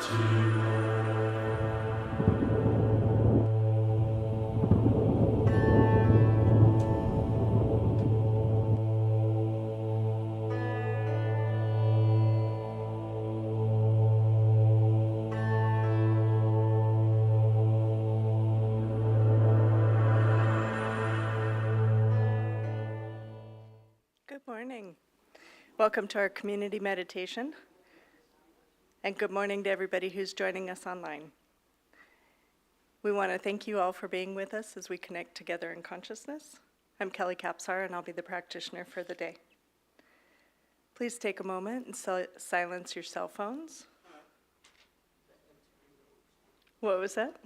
Good morning. Welcome to our community meditation, and good morning to everybody who's joining us online. We want to thank you all for being with us as we connect together in consciousness. I'm Kelly Kapsar, and I'll be the practitioner for the day. Please take a moment and silence your cell phones. What was that?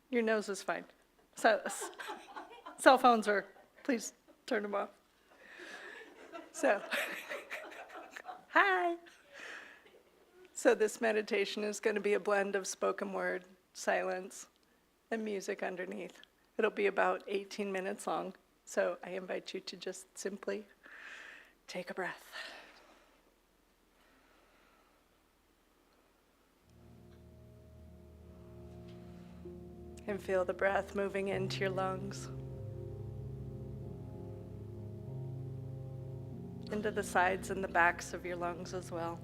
Your nose is fine. Cell phones are, please turn them off. So, hi. So this meditation is going to be a blend of spoken word, silence, and music underneath. It'll be about 18 minutes long, so I invite you to just simply take a breath. And feel the breath moving into your lungs, into the sides and the backs of your lungs as well.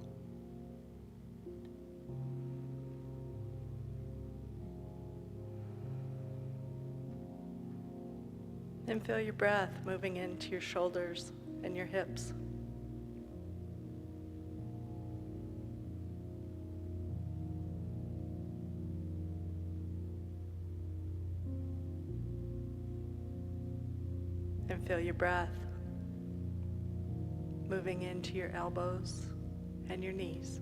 And feel your breath moving into your shoulders and your hips. And feel your breath moving into your elbows and your knees.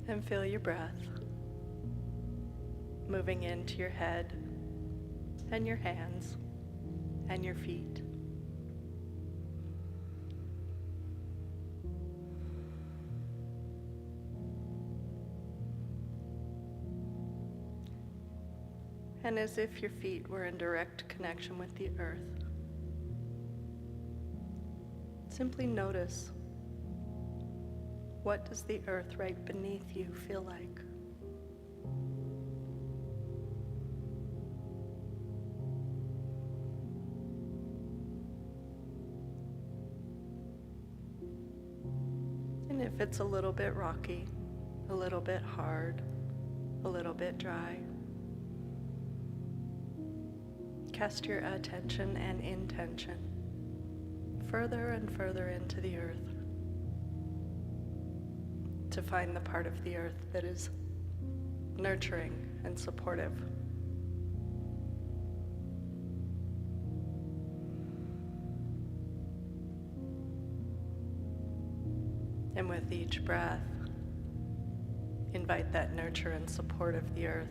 And feel your breath moving into your head and your hands and your feet. And as if your feet were in direct connection with the earth, simply notice, what does the earth right beneath you feel like? And if it's a little bit rocky, a little bit hard, a little bit dry, cast your attention and intention further and further into the earth to find the part of the earth that is nurturing and supportive. And with each breath, invite that nurture and support of the earth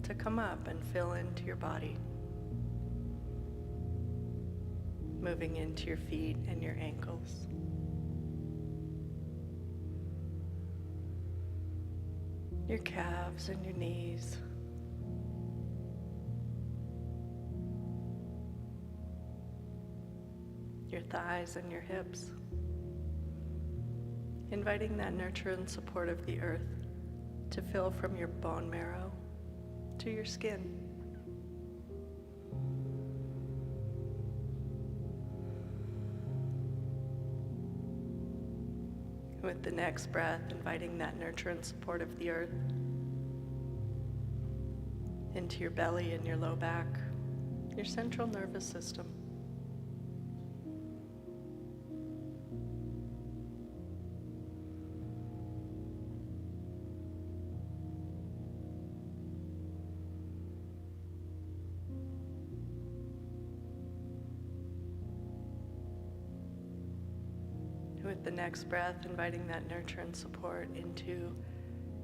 to come up and fill into your body, moving into your feet and your ankles. Your calves and your knees. Your thighs and your hips. Inviting that nurture and support of the earth to fill from your bone marrow to your skin. With the next breath, inviting that nurture and support of the earth into your belly and your low back, your central nervous system. With the next breath, inviting that nurture and support into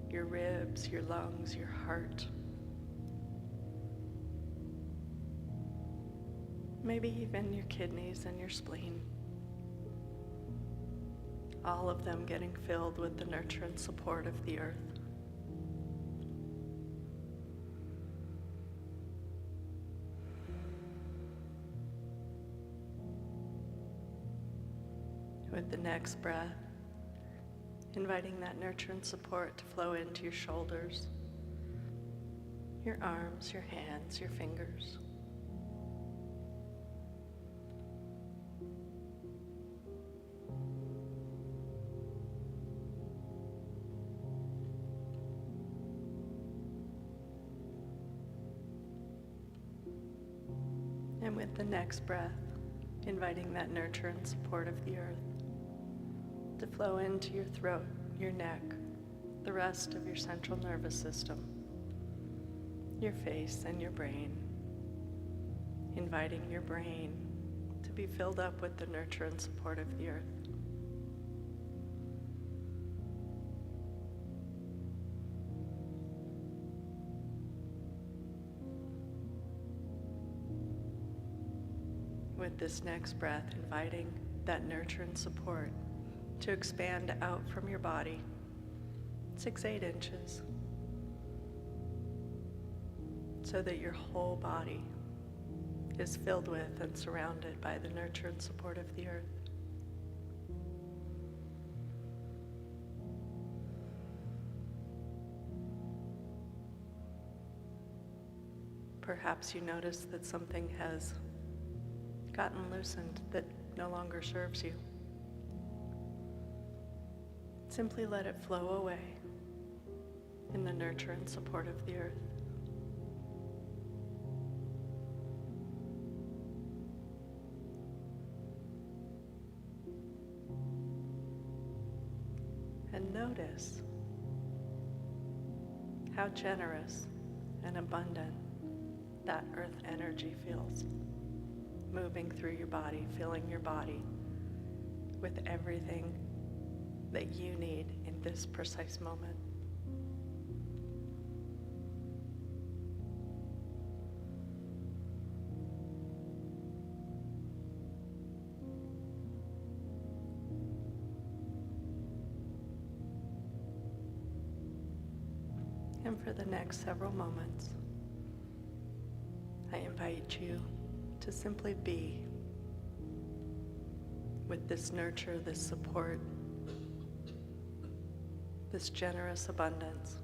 your ribs, your lungs, your heart. Maybe even your kidneys and your spleen. All of them getting filled with the nurture and support of the earth. with the next breath, inviting that nurture and support to flow into your shoulders, your arms, your hands, your fingers. And with the next breath, inviting that nurture and support of the earth to flow into your throat, your neck, the rest of your central nervous system, your face and your brain, inviting your brain to be filled up with the nurture and support of the earth. With this next breath, inviting that nurture and support to expand out from your body 6-8 inches so that your whole body is filled with and surrounded by the nurture and support of the earth. Perhaps you notice that something has gotten loosened that no longer serves you. Simply let it flow away in the nurture and support of the earth. And notice how generous and abundant that earth energy feels, moving through your body, filling your body with everything that you need in this precise moment. And for the next several moments, I invite you to simply be with this nurture, this support, this generous abundance.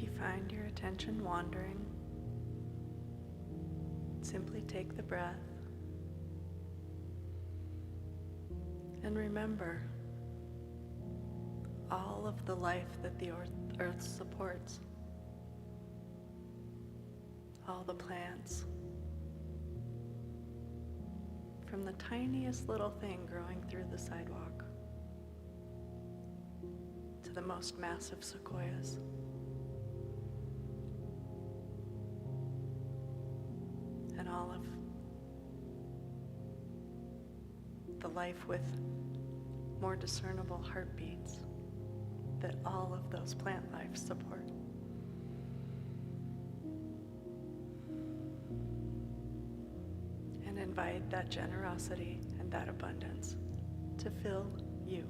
you find your attention wandering, simply take the breath and remember all of the life that the earth supports, all the plants, from the tiniest little thing growing through the sidewalk to the most massive sequoias. And all of the life with more discernible heartbeats that all of those plant lives support. And invite that generosity and that abundance to fill you.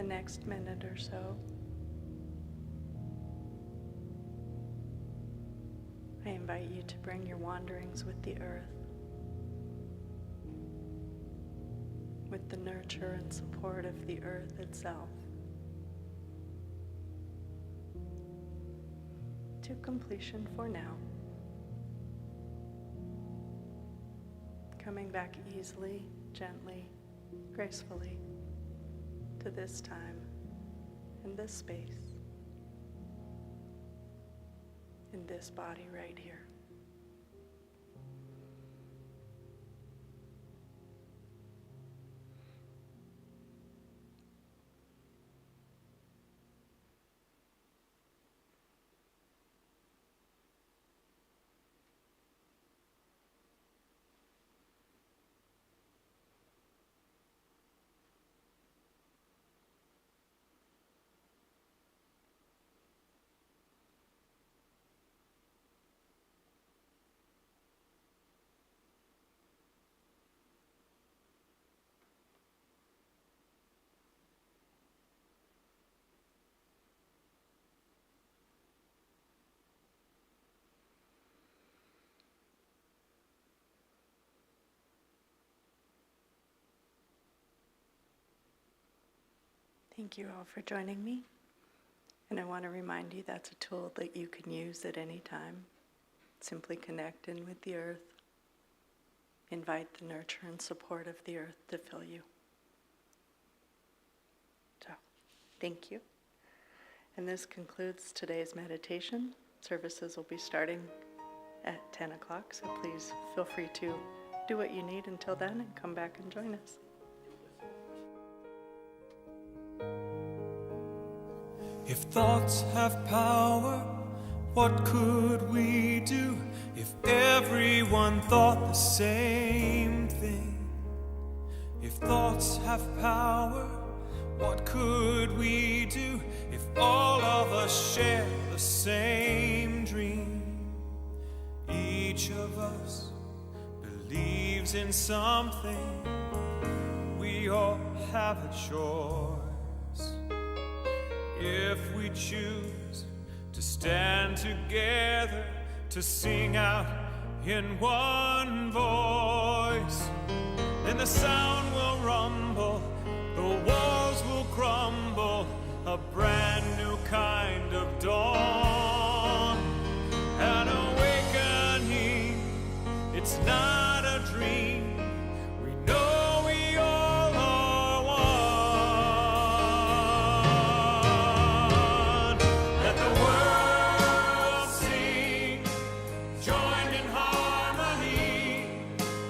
next minute or so, I invite you to bring your wanderings with the earth, with the nurture and support of the earth itself, to completion for now. Coming back easily, gently, gracefully to this time and this space, in this body right here. Thank you all for joining me. And I want to remind you that's a tool that you can use at any time. Simply connect in with the earth. Invite the nurture and support of the earth to fill you. So, thank you. And this concludes today's meditation. Services will be starting at 10 o'clock, so please feel free to do what you need until then and come back and join us. If thoughts have power, what could we do if everyone thought the same thing? If thoughts have power, what could we do if all of us share the same dream? Each of us believes in something. We all have a choice. If we choose to stand together, to sing out in one voice, then the sound will rumble, the walls will crumble, a brand new kind of dawn, an awakening. It's not a dream. We know we all are one. Let the world sing, joined in harmony.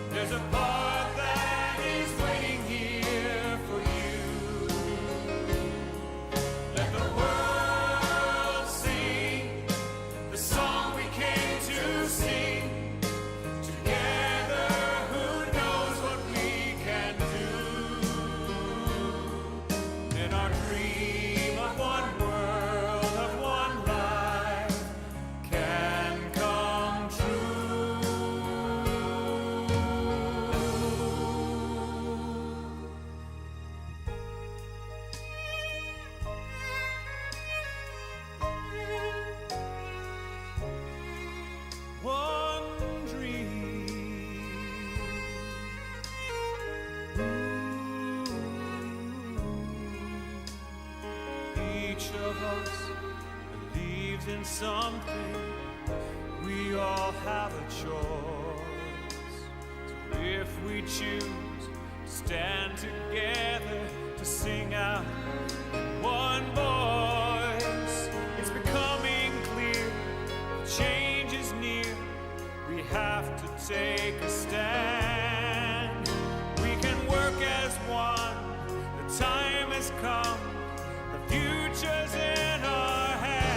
There's a part that is waiting here for you. Let the world sing the song we came to sing. Together, who knows what we can do? Then our dream of one world, of one life can come true. One dream. Each of us believes in something. We all have a choice. So if we choose to stand together, to sing out in one voice, it's becoming clear. Change is near. We have to take a stand. We can work as one. The time has come. The future's in our hands.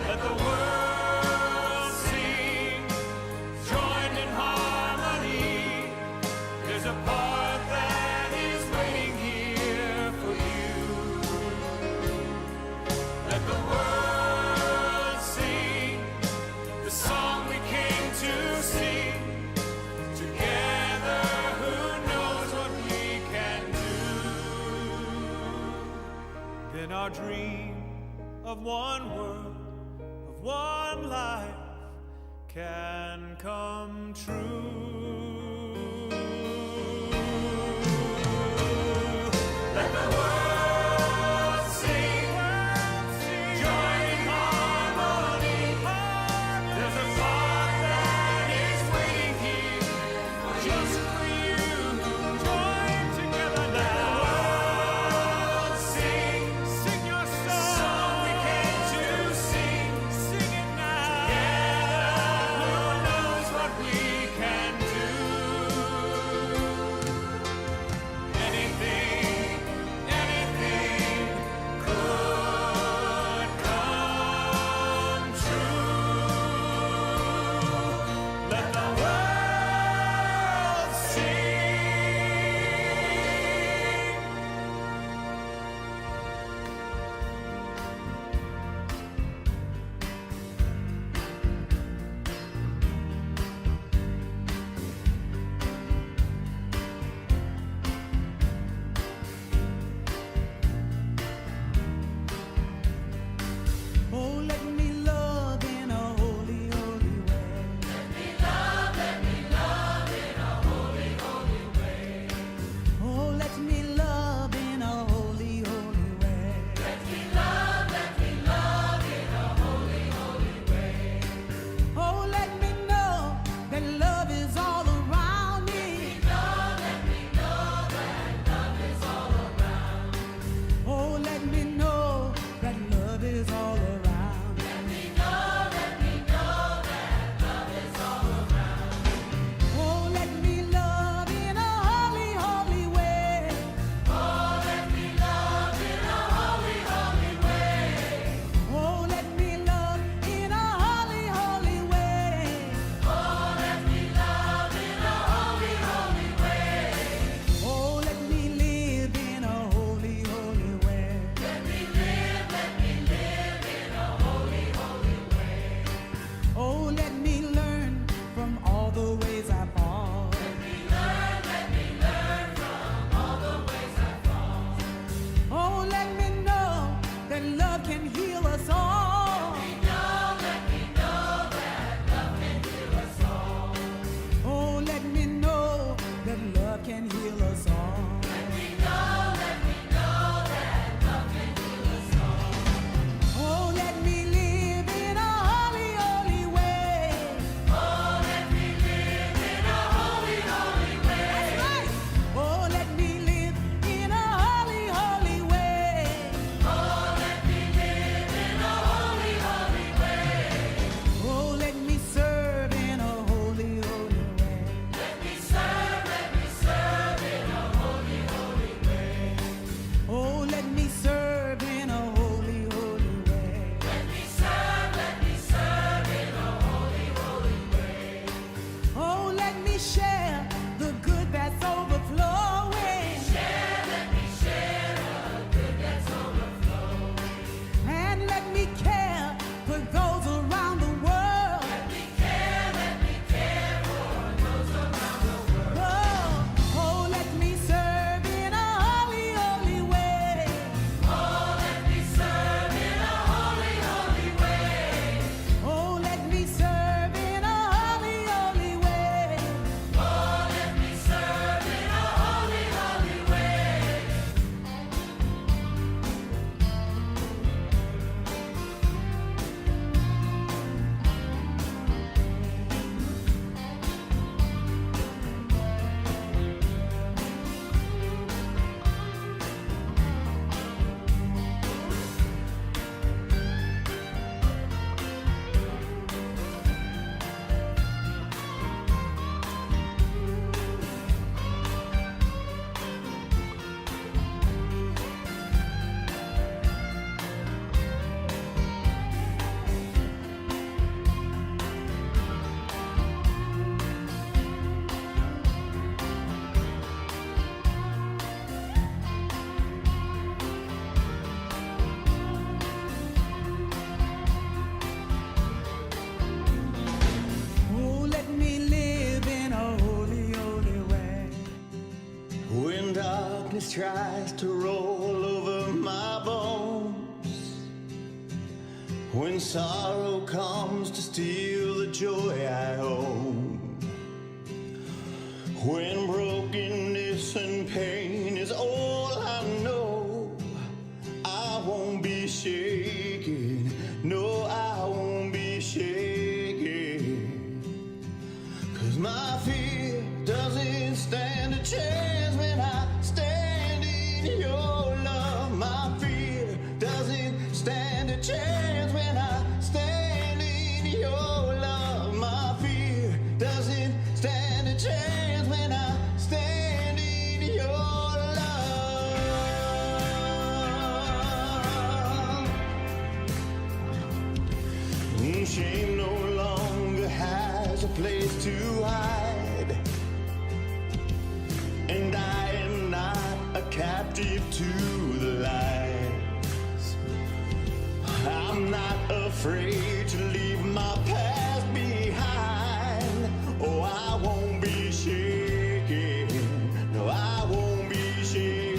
Let the world sing, joined in harmony. There's a part that is waiting here for you. Let the world sing our dream of one world, of one life can come true. Let the world sing, join in harmony. There's a song that is waiting here just for you. Join together now. Let the world sing, sing your song we came to sing. Sing it now. Together, who knows what we can do? Anything could come true. Let the world sing. Oh, let me love in a holy, holy way. Oh, let me love in a holy, holy way. Oh, let me know that love is all around me. Oh, let me know that love is all around. Oh, let me love in a holy, holy way. Oh, let me love in a holy, holy way. Oh, let me love in a holy, holy way. Oh, let me love in a holy, holy way. Oh, let me live in a holy, holy way. Let me live in a holy, holy way. Oh, let me learn from all the ways I fall. Let me learn from all the ways I fall. Oh, let me know that love can heal us all. Let me know that love can heal us all. Oh, let me know that love can heal us all. Let me know that love can heal us all. Oh, let me live in a holy, holy way. Oh, let me live in a holy, holy way. That's right. Oh, let me live in a holy, holy way. Oh, let me live in a holy, holy way. Oh, let me serve in a holy, holy way. Let me serve in a holy, holy way. Oh, let me serve in a holy, holy way. Let me serve in a holy, holy way. Oh, let me share the good that's overflowing. Let me share the good that's overflowing. And let me care for those around the world. Let me care for those around the world. Oh, let me serve in a holy, holy way. Oh, let me serve in a holy, holy way. Oh, let me serve in a holy, holy way. Oh, let me serve in a holy, holy way. Darkness tries to roll over my bones. When sorrow comes to steal the joy I own, when brokenness and pain is all I know, I won't be shaken, no, I won't be shaken, 'cause my fear doesn't stand a chance when I stand in your love. My fear doesn't stand a chance when I stand in your love. My fear doesn't stand a chance when I stand in your love. Shame no longer has a place to hide, and I am not a captive to the lies. I'm not afraid to leave my past behind. Oh, I won't be shaken. No, I won't be shaken.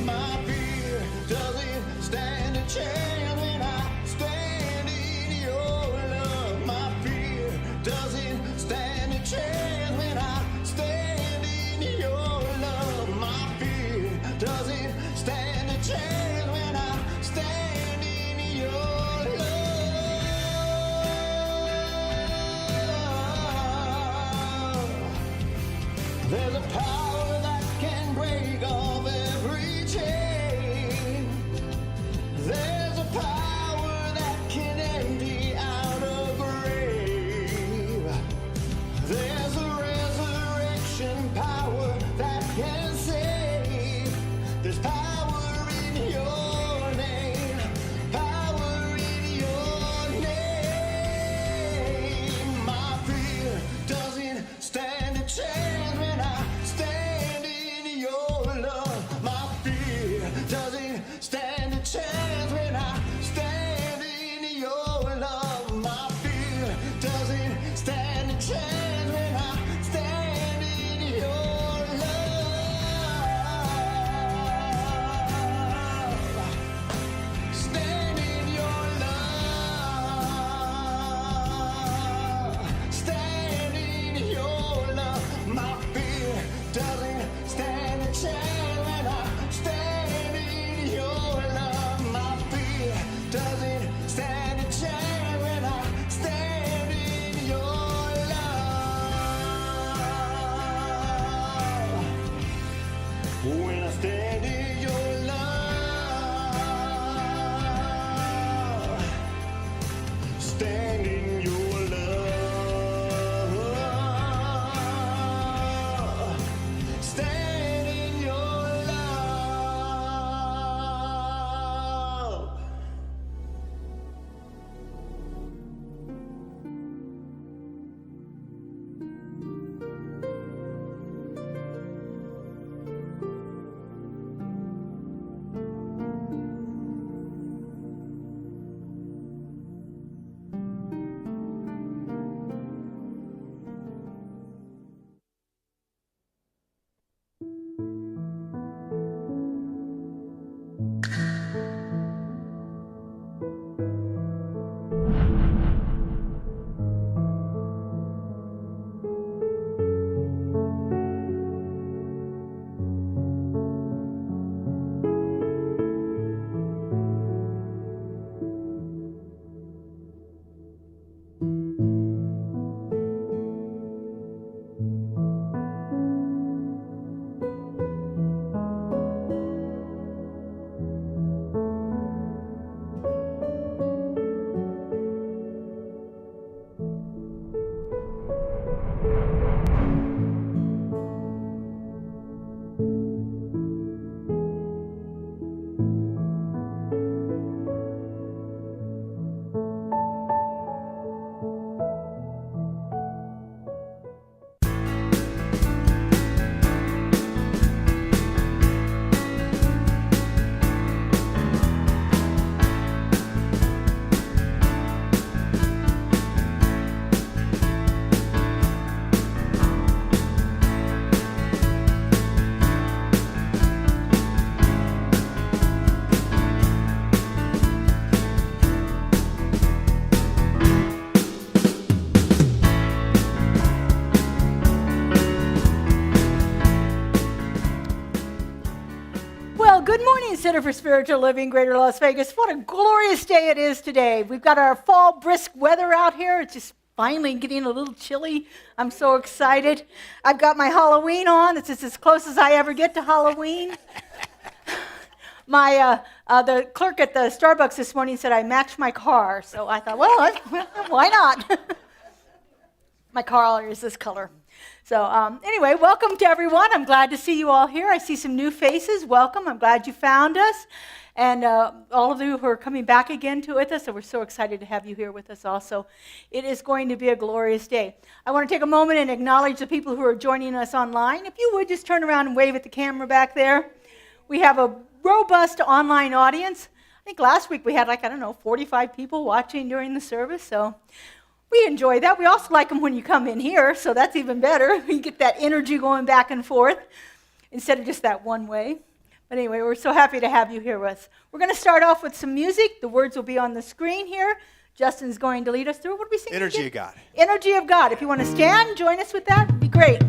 My fear doesn't stand a chance when I stand in your love. My fear doesn't stand a chance when I stand in your love. My fear doesn't stand a chance when I stand in your love. There's a power that can break off every chain. There's a power that can empty out a grave. There's a resurrection power that can save. There's power in your name. Power in your name. My fear doesn't stand a chance when I stand in your love. My fear doesn't stand a chance when I stand in your love. My fear doesn't stand a chance when I stand in your love. Stand in your love. Stand in your love. My fear doesn't stand a chance when I stand in your love. My Center for Spiritual Living, Greater Las Vegas. What a glorious day it is today. We've got our fall brisk weather out here. It's just finally getting a little chilly. I'm so excited. I've got my Halloween on. This is as close as I ever get to Halloween. The clerk at the Starbucks this morning said I matched my car, so I thought, well, why not? My car is this color. So anyway, welcome to everyone. I'm glad to see you all here. I see some new faces. Welcome. I'm glad you found us. And all of you who are coming back again with us, so we're so excited to have you here with us also. It is going to be a glorious day. I want to take a moment and acknowledge the people who are joining us online. If you would just turn around and wave at the camera back there. We have a robust online audience. I think last week we had 45 people watching during the service, so we enjoy that. We also like them when you come in here, so that's even better. You get that energy going back and forth instead of just that one way. But anyway, we're so happy to have you here with us. We're going to start off with some music. The words will be on the screen here. Justin's going to lead us through. What are we singing? Energy again? of God. Energy of God. If you want to stand, join us with that, it'd be great.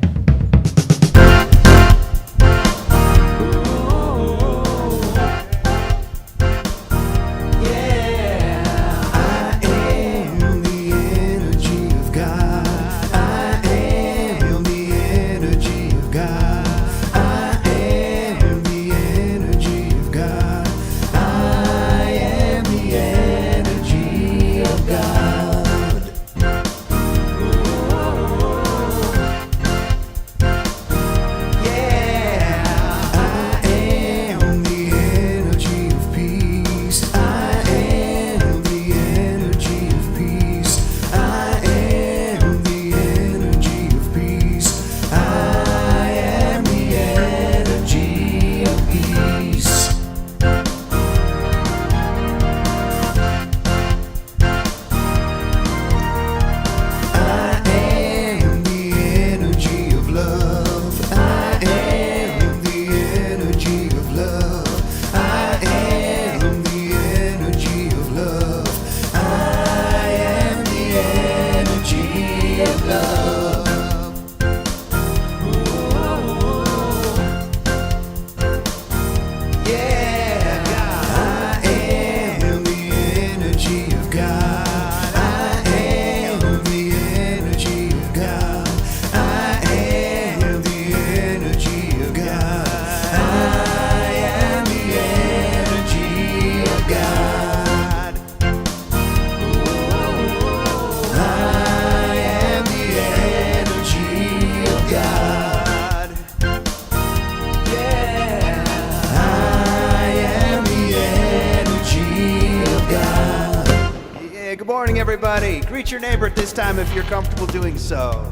Everybody, greet your neighbor at this time if you're comfortable doing so.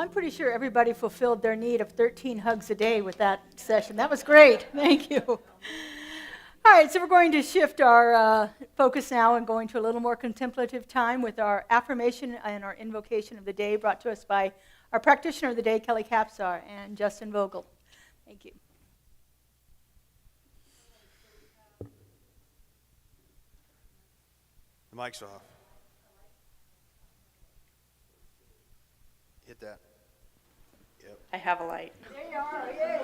I'm pretty sure everybody fulfilled their need of 13 hugs a day with that session. That was great. Thank you. All right, so we're going to shift our focus now and go into a little more contemplative time with our affirmation and our invocation of the day brought to us by our practitioner of the day, Kelly Capsar, and Justin Vogel. Thank you. The mic's off. Hit that. Yep. I have a light. There you are, yay.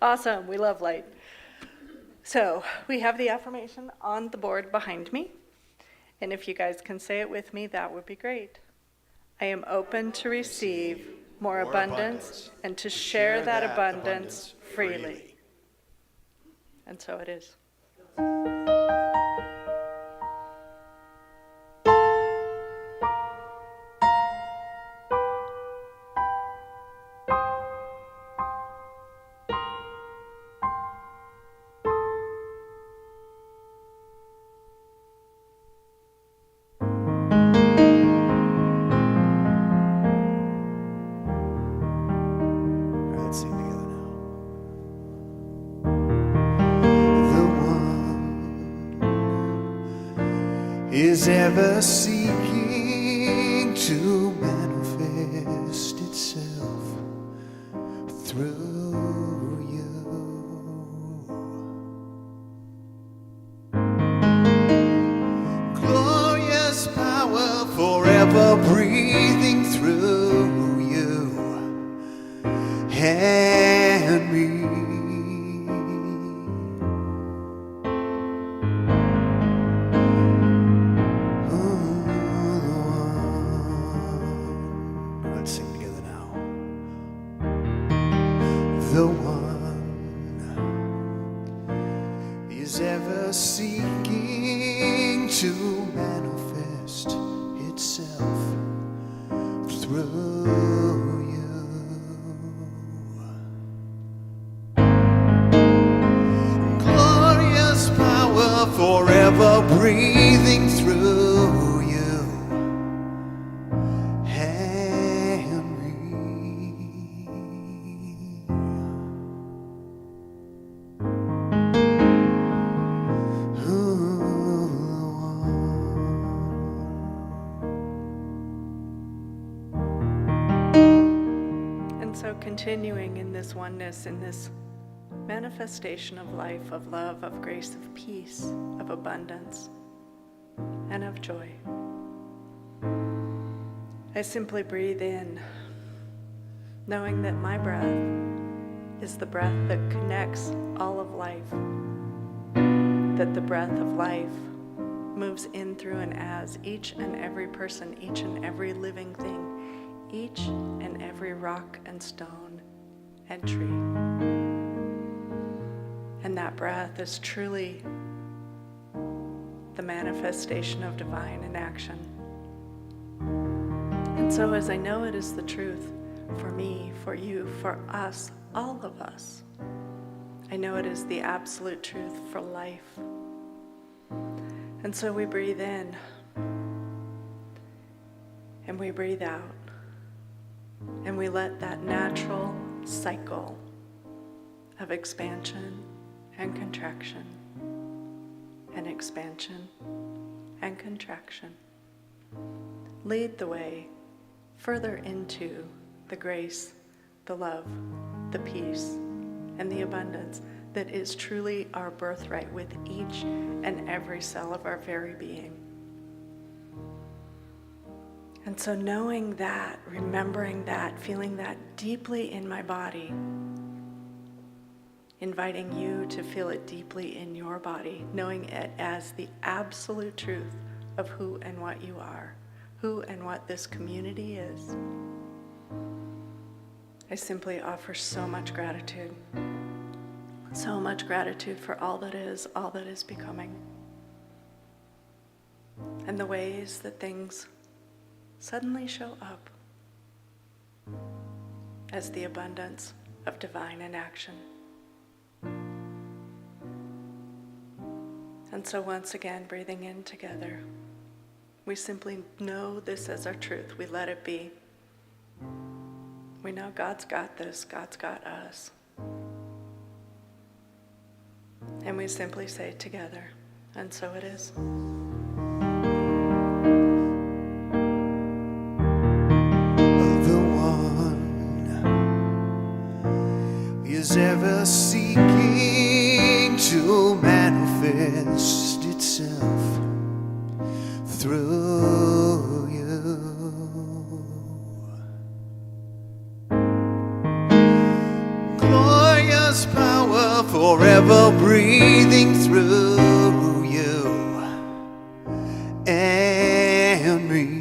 Awesome, we love light. So we have the affirmation on the board behind me. And if you guys can say it with me, that would be great. I am open to receive more abundance and to share that abundance freely. And so it is. Let's sing together now. The one is ever seeking to manifest itself through you. Glorious power forever breathing through you and me. Let's sing together now. The one is ever seeking to manifest itself through you. Glorious power forever breathing through you and me. And so continuing in this oneness, in this manifestation of life, of love, of grace, of peace, of abundance, and of joy. I simply breathe in, knowing that my breath is the breath that connects all of life, that the breath of life moves in through and as each and every person, each and every living thing, each and every rock and stone and tree. And that breath is truly the manifestation of divine in action. And so as I know it is the truth for me, for you, for us, all of us, I know it is the absolute truth for life. And so we breathe in and we breathe out, and we let that natural cycle of expansion and contraction and expansion and contraction lead the way further into the grace, the love, the peace, and the abundance that is truly our birthright with each and every cell of our very being. And so knowing that, remembering that, feeling that deeply in my body, inviting you to feel it deeply in your body, knowing it as the absolute truth of who and what you are, who and what this community is. I simply offer so much gratitude for all that is becoming, and the ways that things suddenly show up as the abundance of divine in action. And so once again, breathing in together, we simply know this as our truth. We let it be. We know God's got this, God's got us. And we simply say together, and so it is. The one is ever seeking to manifest itself through you. Glorious power forever breathing through you and me.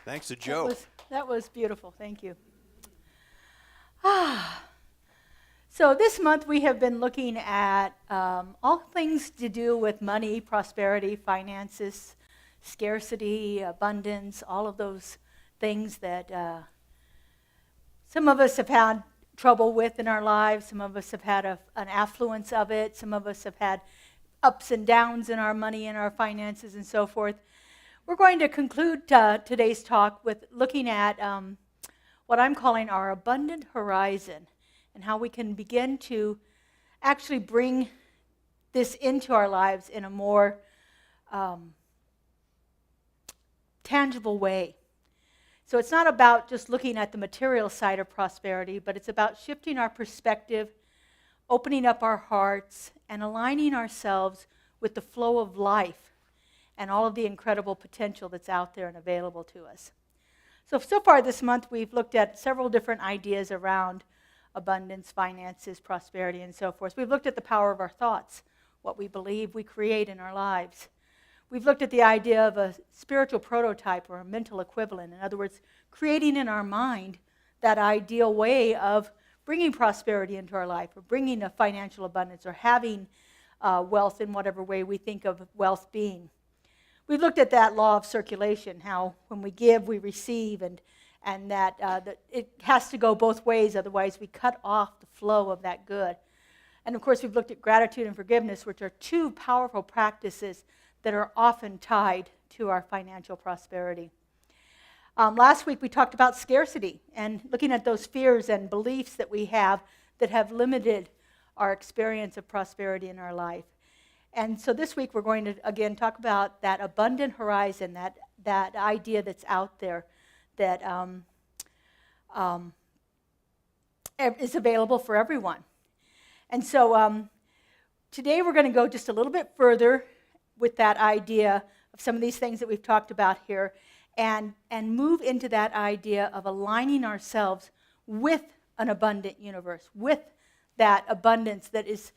Thanks to Joe. That was beautiful. Thank you. So this month we have been looking at all things to do with money, prosperity, finances, scarcity, abundance, all of those things that some of us have had trouble with in our lives. Some of us have had an affluence of it. Some of us have had ups and downs in our money and our finances and so forth. We're going to conclude today's talk with looking at what I'm calling our abundant horizon and how we can begin to actually bring this into our lives in a more tangible way. So it's not about just looking at the material side of prosperity, but it's about shifting our perspective, opening up our hearts, and aligning ourselves with the flow of life and all of the incredible potential that's out there and available to us. So far this month, we've looked at several different ideas around abundance, finances, prosperity, and so forth. We've looked at the power of our thoughts, what we believe we create in our lives. We've looked at the idea of a spiritual prototype or a mental equivalent. In other words, creating in our mind that ideal way of bringing prosperity into our life or bringing a financial abundance or having wealth in whatever way we think of wealth being. We've looked at that law of circulation, how when we give, we receive, and that it has to go both ways, otherwise we cut off the flow of that good. And of course, we've looked at gratitude and forgiveness, which are two powerful practices that are often tied to our financial prosperity. Last week, we talked about scarcity and looking at those fears and beliefs that we have that have limited our experience of prosperity in our life. And so this week we're going to, again, talk about that abundant horizon, that idea that's out there that is available for everyone. And so today we're going to go just a little bit further with that idea of some of these things that we've talked about here and move into that idea of aligning ourselves with an abundant universe, with that abundance that is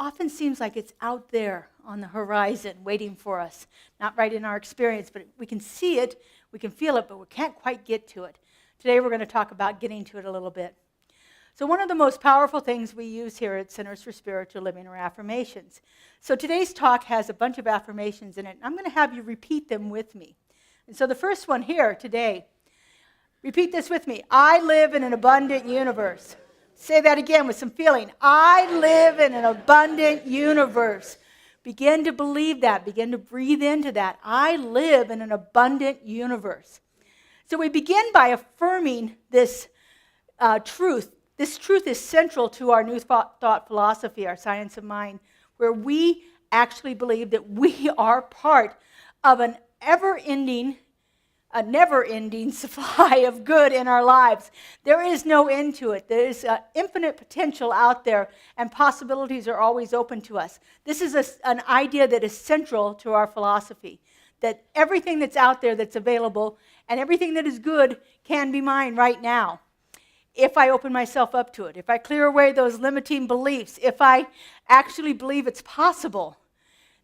often seems like it's out there on the horizon waiting for us. Not right in our experience, but we can see it, we can feel it, but we can't quite get to it. Today we're going to talk about getting to it a little bit. So one of the most powerful things we use here at Centers for Spiritual Living are affirmations. So today's talk has a bunch of affirmations in it. I'm going to have you repeat them with me. And so the first one here today, repeat this with me. I live in an abundant universe. Say that again with some feeling. I live in an abundant universe. Begin to believe that. Begin to breathe into that. I live in an abundant universe. So we begin by affirming this truth. This truth is central to our new thought philosophy, our science of mind, where we actually believe that we are part of a never-ending supply of good in our lives. There is no end to it. There is infinite potential out there, and possibilities are always open to us. This is an idea that is central to our philosophy, that everything that's out there that's available And everything that is good can be mine right now, if I open myself up to it, if I clear away those limiting beliefs, if I actually believe it's possible,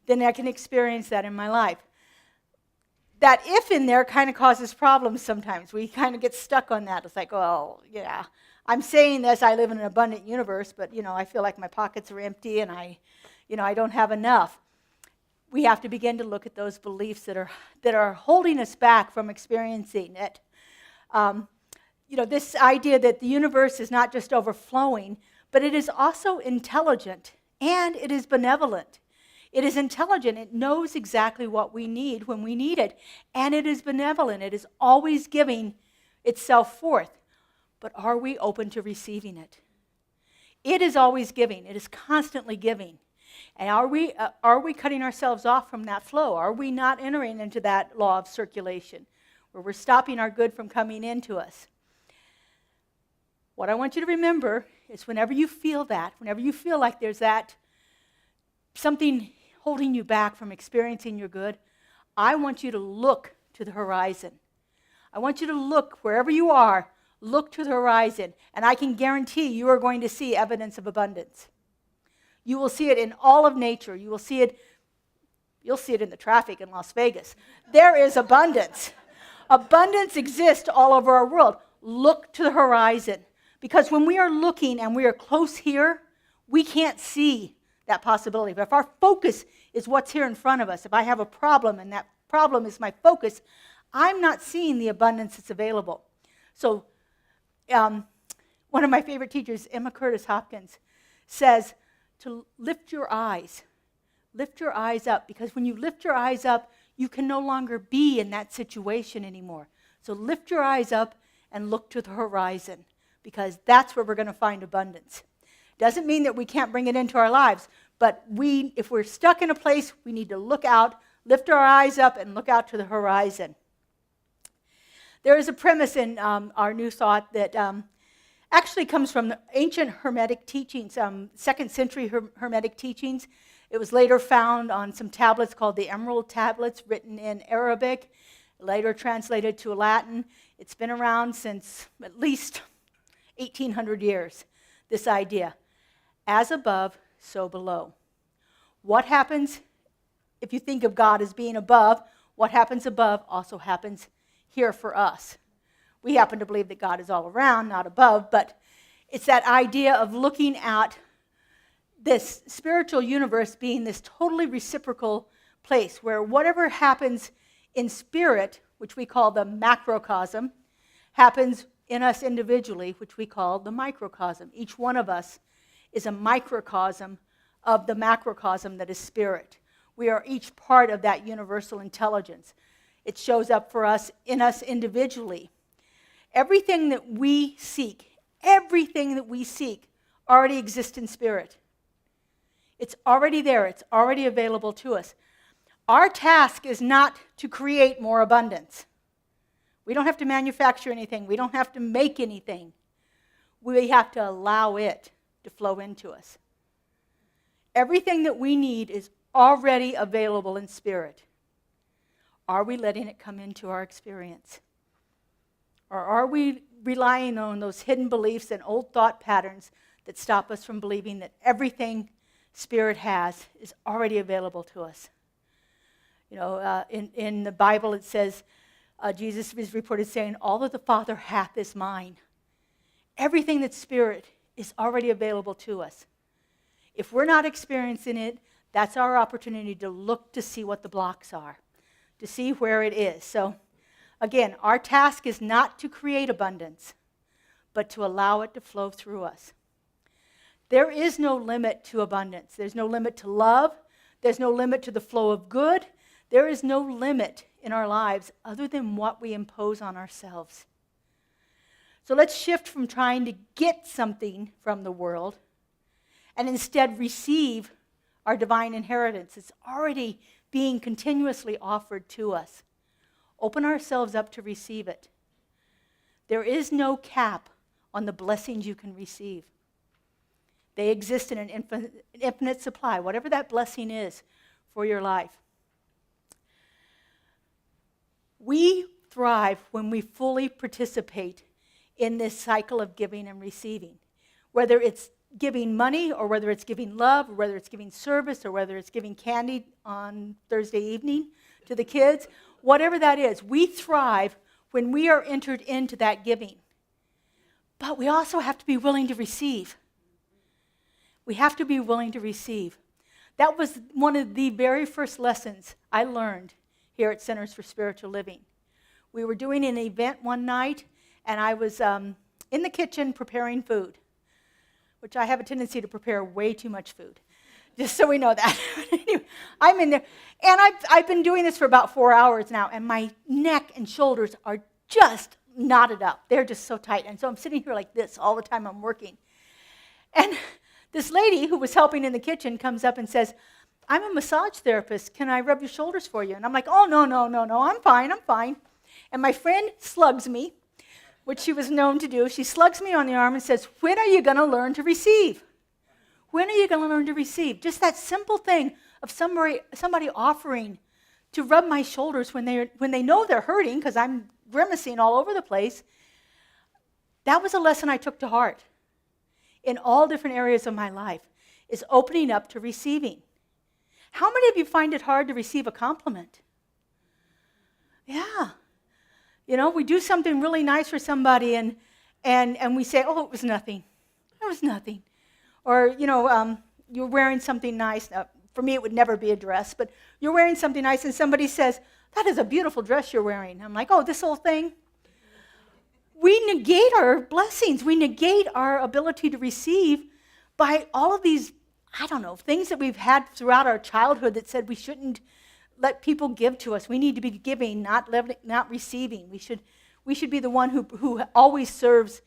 then I can experience that in my life. That if in there kind of causes problems sometimes. We kind of get stuck on that. It's like, oh, yeah, I'm saying this, I live in an abundant universe, but, I feel like my pockets are empty and I don't have enough. We have to begin to look at those beliefs that are holding us back from experiencing it. This idea that the universe is not just overflowing, but it is also intelligent and it is benevolent. It is intelligent. It knows exactly what we need when we need it. And it is benevolent. It is always giving itself forth. But are we open to receiving it? It is always giving. It is constantly giving. And are we cutting ourselves off from that flow? Are we not entering into that law of circulation where we're stopping our good from coming into us? What I want you to remember is whenever you feel that, whenever you feel like there's that something holding you back from experiencing your good, I want you to look to the horizon. I want you to look wherever you are, look to the horizon, and I can guarantee you are going to see evidence of abundance. You will see it in all of nature. You'll see it in the traffic in Las Vegas. There is abundance. Abundance exists all over our world. Look to the horizon. Because when we are looking and we are close here, we can't see that possibility. But if our focus is what's here in front of us, if I have a problem and that problem is my focus, I'm not seeing the abundance that's available. So one of my favorite teachers, Emma Curtis Hopkins, says to lift your eyes up, because when you lift your eyes up, you can no longer be in that situation anymore. So lift your eyes up and look to the horizon, because that's where we're going to find abundance. Doesn't mean that we can't bring it into our lives, but if we're stuck in a place, we need to look out, lift our eyes up, and look out to the horizon. There is a premise in our New Thought that actually comes from the ancient Hermetic teachings, 2nd century Hermetic teachings. It was later found on some tablets called the Emerald Tablets, written in Arabic, later translated to Latin. It's been around since at least 1,800 years, this idea. As above, so below. What happens if you think of God as being above? What happens above also happens here for us. We happen to believe that God is all around, not above, but it's that idea of looking at this spiritual universe being this totally reciprocal place where whatever happens in spirit, which we call the macrocosm, happens in us individually, which we call the microcosm. Each one of us is a microcosm of the macrocosm that is spirit. We are each part of that universal intelligence. It shows up for us in us individually. Everything that we seek already exists in spirit. It's already there. It's already available to us. Our task is not to create more abundance. We don't have to manufacture anything. We don't have to make anything. We have to allow it to flow into us. Everything that we need is already available in spirit. Are we letting it come into our experience? Or are we relying on those hidden beliefs and old thought patterns that stop us from believing that everything Spirit has is already available to us? In the Bible it says, Jesus is reported saying, all that the Father hath is mine. Everything that's Spirit is already available to us. If we're not experiencing it, that's our opportunity to look to see what the blocks are, to see where it is. So, again, our task is not to create abundance, but to allow it to flow through us. There is no limit to abundance. There's no limit to love. There's no limit to the flow of good. There is no limit in our lives other than what we impose on ourselves. So let's shift from trying to get something from the world and instead receive our divine inheritance. It's already being continuously offered to us. Open ourselves up to receive it. There is no cap on the blessings you can receive. They exist in an infinite supply, whatever that blessing is for your life. We, thrive when we fully participate in this cycle of giving and receiving. Whether it's giving money, or whether it's giving love, or whether it's giving service, or whether it's giving candy on Thursday evening to the kids, whatever that is, we thrive when we are entered into that giving. But we also have to be willing to receive. We have to be willing to receive. That was one of the very first lessons I learned here at Centers for Spiritual Living. We were doing an event one night, and I was in the kitchen preparing food, which I have a tendency to prepare way too much food, just so we know that. Anyway, I'm in there, and I've been doing this for about 4 hours now, and my neck and shoulders are just knotted up. They're just so tight, and so I'm sitting here like this all the time I'm working. And this lady who was helping in the kitchen comes up and says, "I'm a massage therapist. Can I rub your shoulders for you?" And I'm like, "Oh, no, I'm fine. And my friend slugs me, which she was known to do. She slugs me on the arm and says, "When are you going to learn to receive? When are you going to learn to receive?" Just that simple thing of somebody offering to rub my shoulders when they know they're hurting because I'm grimacing all over the place. That was a lesson I took to heart in all different areas of my life, is opening up to receiving. How many of you find it hard to receive a compliment? Yeah. You know, we do something really nice for somebody and we say, "Oh, it was nothing. It was nothing." Or, you're wearing something nice. For me, it would never be a dress, but you're wearing something nice and somebody says, "That is a beautiful dress you're wearing." I'm like, "Oh, this whole thing?" We negate our blessings. We negate our ability to receive by all of these, things that we've had throughout our childhood that said we shouldn't let people give to us. We need to be giving, not receiving. We should be the one who always serves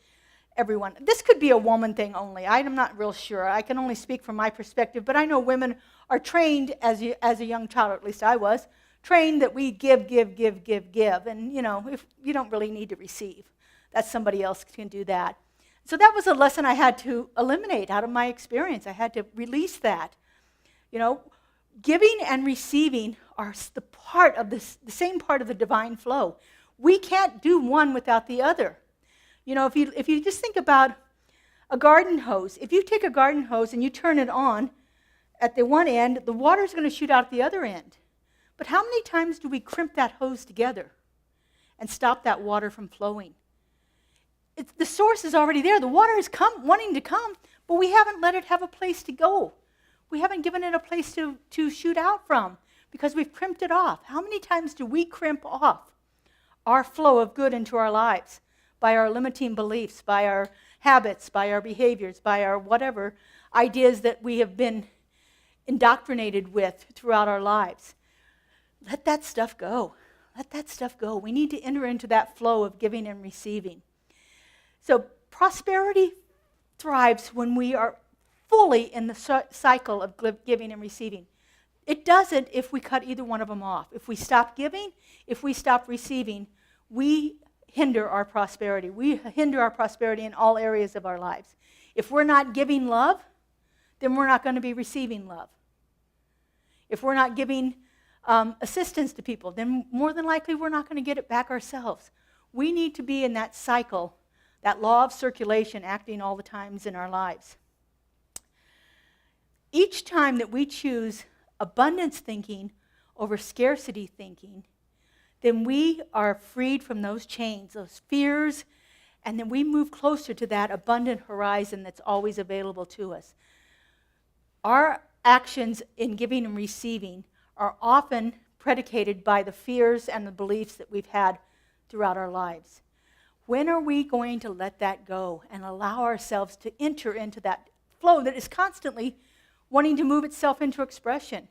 everyone. This could be a woman thing only. I'm not real sure. I can only speak from my perspective, but I know women are trained as a young child, or at least I was, trained that we give. And, if you don't really need to receive, that somebody else can do that. So that was a lesson I had to eliminate out of my experience. I had to release that. Giving and receiving are the same part of the divine flow. We can't do one without the other. If you just think about a garden hose, if you take a garden hose and you turn it on at the one end, the water's going to shoot out at the other end. But how many times do we crimp that hose together and stop that water from flowing? The source is already there. The water is wanting to come, but we haven't let it have a place to go. We haven't given it a place to shoot out from because we've crimped it off. How many times do we crimp off our flow of good into our lives by our limiting beliefs, by our habits, by our behaviors, by our whatever ideas that we have been indoctrinated with throughout our lives? Let that stuff go. Let that stuff go. We need to enter into that flow of giving and receiving. So prosperity thrives when we are fully in the cycle of giving and receiving. It doesn't if we cut either one of them off. If we stop giving, if we stop receiving, we hinder our prosperity. We hinder our prosperity in all areas of our lives. If we're not giving love, then we're not going to be receiving love. If we're not giving assistance to people, then more than likely we're not going to get it back ourselves. We need to be in that cycle, that law of circulation acting all the times in our lives. Each time that we choose abundance thinking over scarcity thinking, then we are freed from those chains, those fears, and then we move closer to that abundant horizon that's always available to us. Our actions in giving and receiving are often predicated by the fears and the beliefs that we've had throughout our lives. When are we going to let that go and allow ourselves to enter into that flow that is constantly wanting to move itself into expression?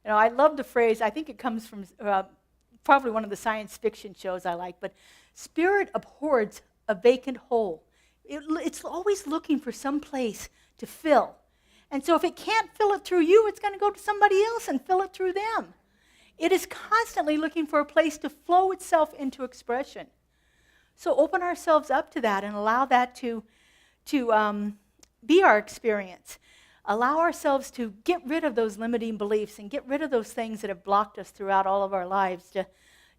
I love the phrase, I think it comes from probably one of the science fiction shows I like, but spirit abhors a vacant hole. It's always looking for some place to fill. And so if it can't fill it through you, it's going to go to somebody else and fill it through them. It is constantly looking for a place to flow itself into expression. So open ourselves up to that and allow that to be our experience. Allow ourselves to get rid of those limiting beliefs and get rid of those things that have blocked us throughout all of our lives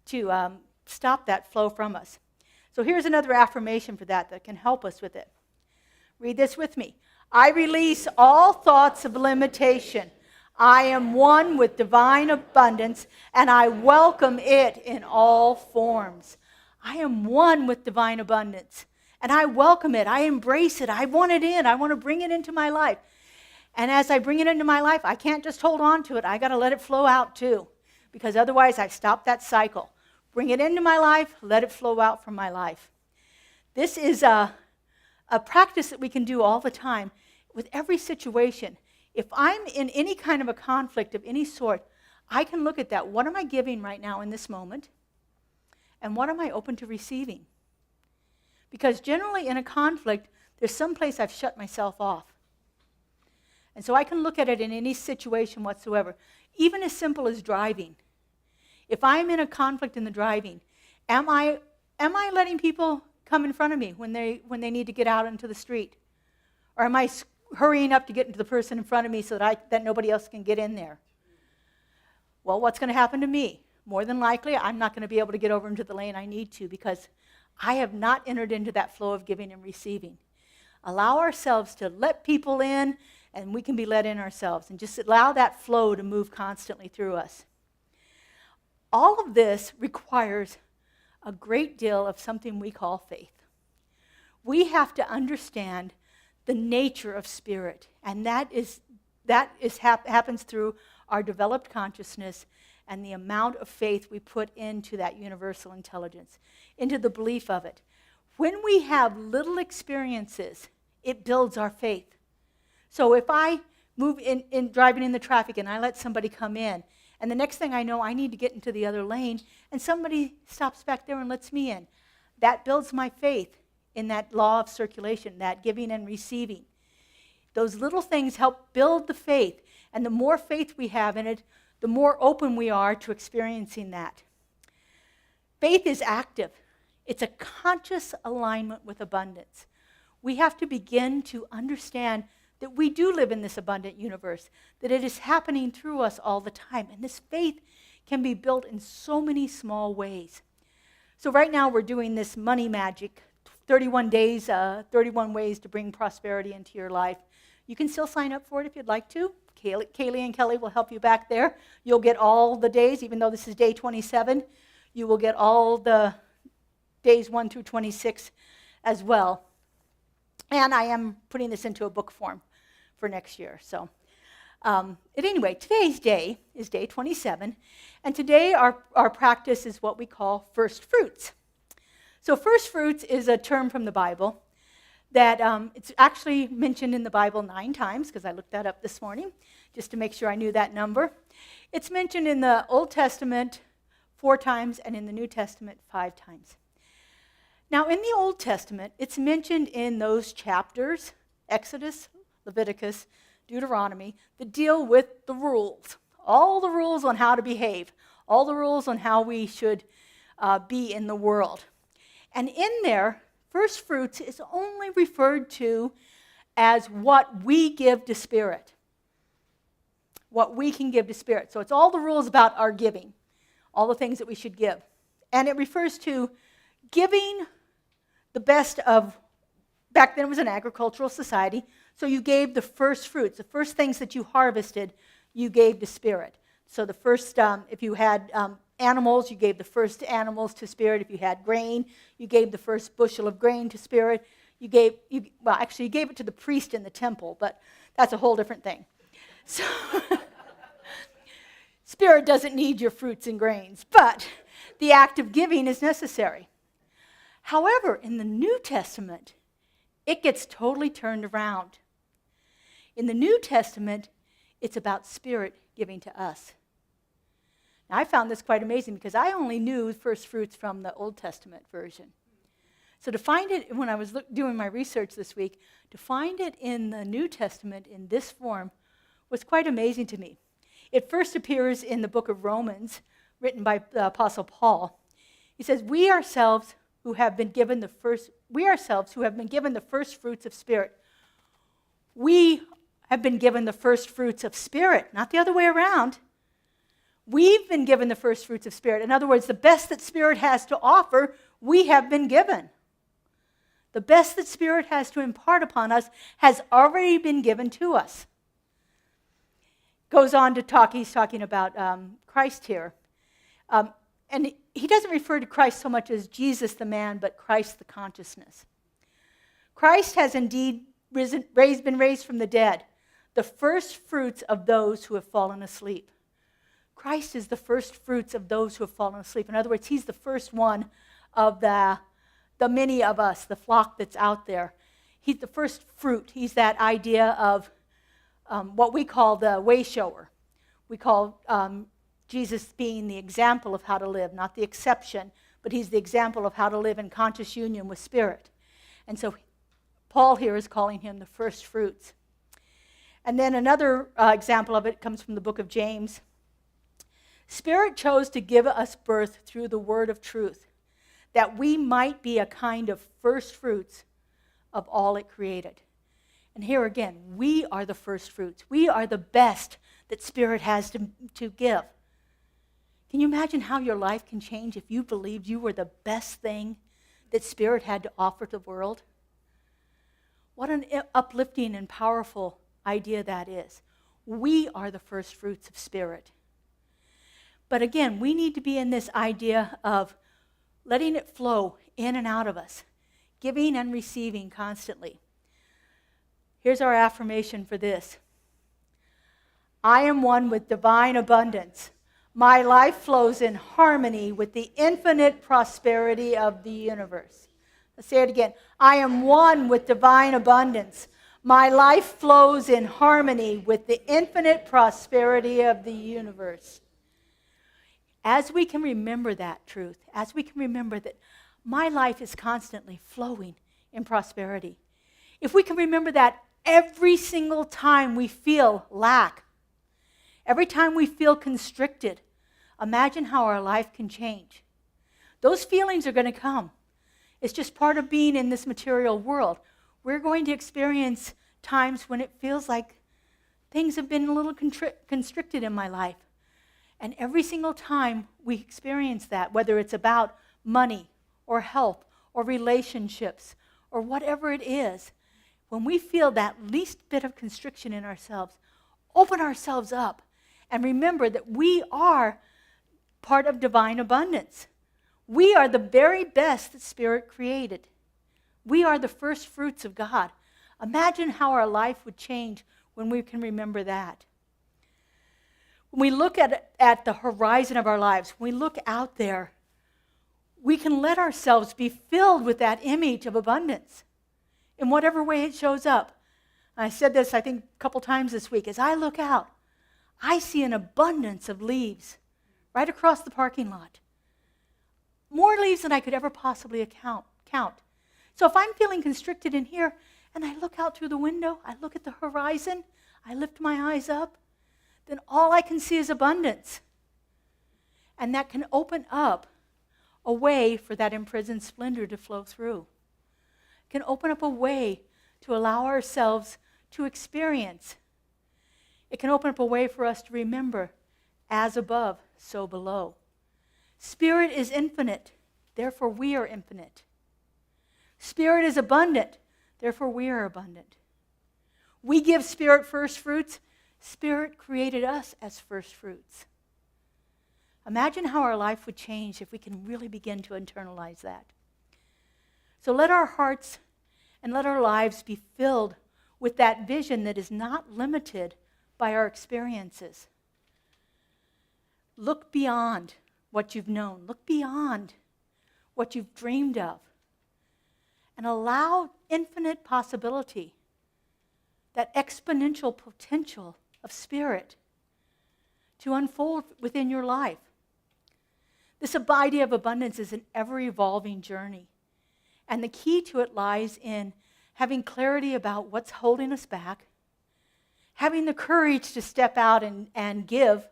to stop that flow from us. So here's another affirmation for that can help us with it. Read this with me. I release all thoughts of limitation. I am one with divine abundance, and I welcome it in all forms. I am one with divine abundance, and I welcome it. I embrace it. I want it in. I want to bring it into my life. And as I bring it into my life, I can't just hold on to it. I got to let it flow out too, because otherwise I stop that cycle. Bring it into my life, let it flow out from my life. This is a practice that we can do all the time with every situation. If I'm in any kind of a conflict of any sort, I can look at that. What am I giving right now in this moment? And what am I open to receiving? Because generally in a conflict, there's some place I've shut myself off. And so I can look at it in any situation whatsoever, even as simple as driving. If I'm in a conflict in the driving, am I letting people come in front of me when they need to get out into the street? Or am I hurrying up to get into the person in front of me so that nobody else can get in there? Well, what's going to happen to me? More than likely, I'm not going to be able to get over into the lane I need to because I have not entered into that flow of giving and receiving. Allow ourselves to let people in, and we can be let in ourselves, and just allow that flow to move constantly through us. All of this requires a great deal of something we call faith. We have to understand the nature of spirit, and that happens through our developed consciousness and the amount of faith we put into that universal intelligence, into the belief of it. When we have little experiences, it builds our faith. So if I move in driving in the traffic and I let somebody come in, and the next thing I know, I need to get into the other lane, and somebody stops back there and lets me in, that builds my faith in that law of circulation, that giving and receiving. Those little things help build the faith, and the more faith we have in it, the more open we are to experiencing that. Faith is active. It's a conscious alignment with abundance. We have to begin to understand that we do live in this abundant universe, that it is happening through us all the time, and this faith can be built in so many small ways. So right now we're doing this money magic, 31 days, 31 ways to bring prosperity into your life. You can still sign up for it if you'd like to. Kaylee and Kelly will help you back there. You'll get all the days, even though this is day 27, you will get all the days 1 through 26 as well. And I am putting this into a book form for next year. So anyway, today's day is day 27, and today our practice is what we call first fruits. So first fruits is a term from the Bible that it's actually mentioned in the Bible 9 times, because I looked that up this morning, just to make sure I knew that number. It's mentioned in the Old Testament 4 times and in the New Testament 5 times. Now, in the Old Testament, it's mentioned in those chapters, Exodus, Leviticus, Deuteronomy, that deal with the rules, all the rules on how to behave, all the rules on how we should be in the world. And in there, first fruits is only referred to as what we give to Spirit, what we can give to Spirit. So it's all the rules about our giving, all the things that we should give. And it refers to giving the best of, back then it was an agricultural society, so you gave the first fruits, the first things that you harvested, you gave to Spirit. So the first, if you had animals, you gave the first animals to Spirit. If you had grain, you gave the first bushel of grain to Spirit. You gave it to the priest in the temple, but that's a whole different thing. So Spirit doesn't need your fruits and grains, but the act of giving is necessary. However, in the New Testament, it gets totally turned around. In the New Testament, it's about Spirit giving to us. Now, I found this quite amazing because I only knew first fruits from the Old Testament version. So to find it, when I was doing my research this week, to find it in the New Testament in this form was quite amazing to me. It first appears in the book of Romans, written by the Apostle Paul. He says, we ourselves who have been given the first fruits of Spirit. We have been given the first fruits of Spirit, not the other way around. We've been given the first fruits of Spirit. In other words, the best that Spirit has to offer, we have been given. The best that Spirit has to impart upon us has already been given to us. Goes on to talk, he's talking about Christ here. And he doesn't refer to Christ so much as Jesus the man, but Christ the consciousness. Christ has indeed been raised from the dead, the first fruits of those who have fallen asleep. Christ is the first fruits of those who have fallen asleep. In other words, he's the first one of the many of us, the flock that's out there. He's the first fruit. He's that idea of what we call the way shower. We call Jesus being the example of how to live, not the exception, but he's the example of how to live in conscious union with Spirit. And so Paul here is calling him the first fruits. And then another example of it comes from the book of James. Spirit chose to give us birth through the word of truth, that we might be a kind of first fruits of all it created. And here again, we are the first fruits. We are the best that Spirit has to give. Can you imagine how your life can change if you believed you were the best thing that Spirit had to offer to the world? What an uplifting and powerful idea that is. We are the first fruits of Spirit. But again, we need to be in this idea of letting it flow in and out of us, giving and receiving constantly. Here's our affirmation for this. I am one with divine abundance. My life flows in harmony with the infinite prosperity of the universe. Let's say it again. I am one with divine abundance. My life flows in harmony with the infinite prosperity of the universe. As we can remember that truth, as we can remember that my life is constantly flowing in prosperity, if we can remember that every single time we feel lack, every time we feel constricted, imagine how our life can change. Those feelings are going to come. It's just part of being in this material world. We're going to experience times when it feels like things have been a little constricted in my life. And every single time we experience that, whether it's about money or health or relationships or whatever it is, when we feel that least bit of constriction in ourselves, open ourselves up and remember that we are part of divine abundance. We are the very best that Spirit created. We are the first fruits of God. Imagine how our life would change when we can remember that. When we look at the horizon of our lives, when we look out there, we can let ourselves be filled with that image of abundance in whatever way it shows up. And I said this, I think, a couple times this week. As I look out, I see an abundance of leaves right across the parking lot. More leaves than I could ever possibly count. So if I'm feeling constricted in here, and I look out through the window, I look at the horizon, I lift my eyes up, then all I can see is abundance. And that can open up a way for that imprisoned splendor to flow through. It can open up a way to allow ourselves to experience. It can open up a way for us to remember, as above, so below. Spirit is infinite, therefore we are infinite. Spirit is abundant, therefore we are abundant. We give Spirit first fruits. Spirit created us as first fruits. Imagine how our life would change if we can really begin to internalize that. So let our hearts and let our lives be filled with that vision that is not limited by our experiences. Look beyond what you've known. Look beyond what you've dreamed of. And allow infinite possibility, that exponential potential of Spirit to unfold within your life. This idea of abundance is an ever-evolving journey. And the key to it lies in having clarity about what's holding us back, having the courage to step out and give,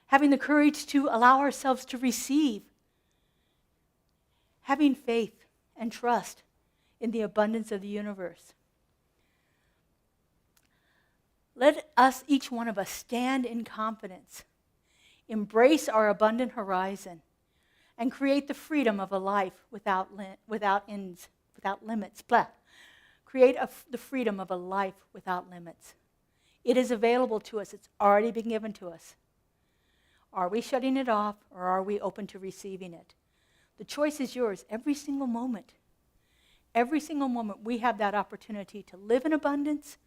having the courage to allow ourselves to receive, having faith and trust in the abundance of the universe. Let us, each one of us, stand in confidence embrace our abundant horizon, and create the freedom of a life without ends, without limits. Blah. Create the freedom of a life without limits. It is available to us. It's already been given to us. Are we shutting it off, or are we open to receiving it? The choice is yours every single moment. Every single moment we have that opportunity to live in abundance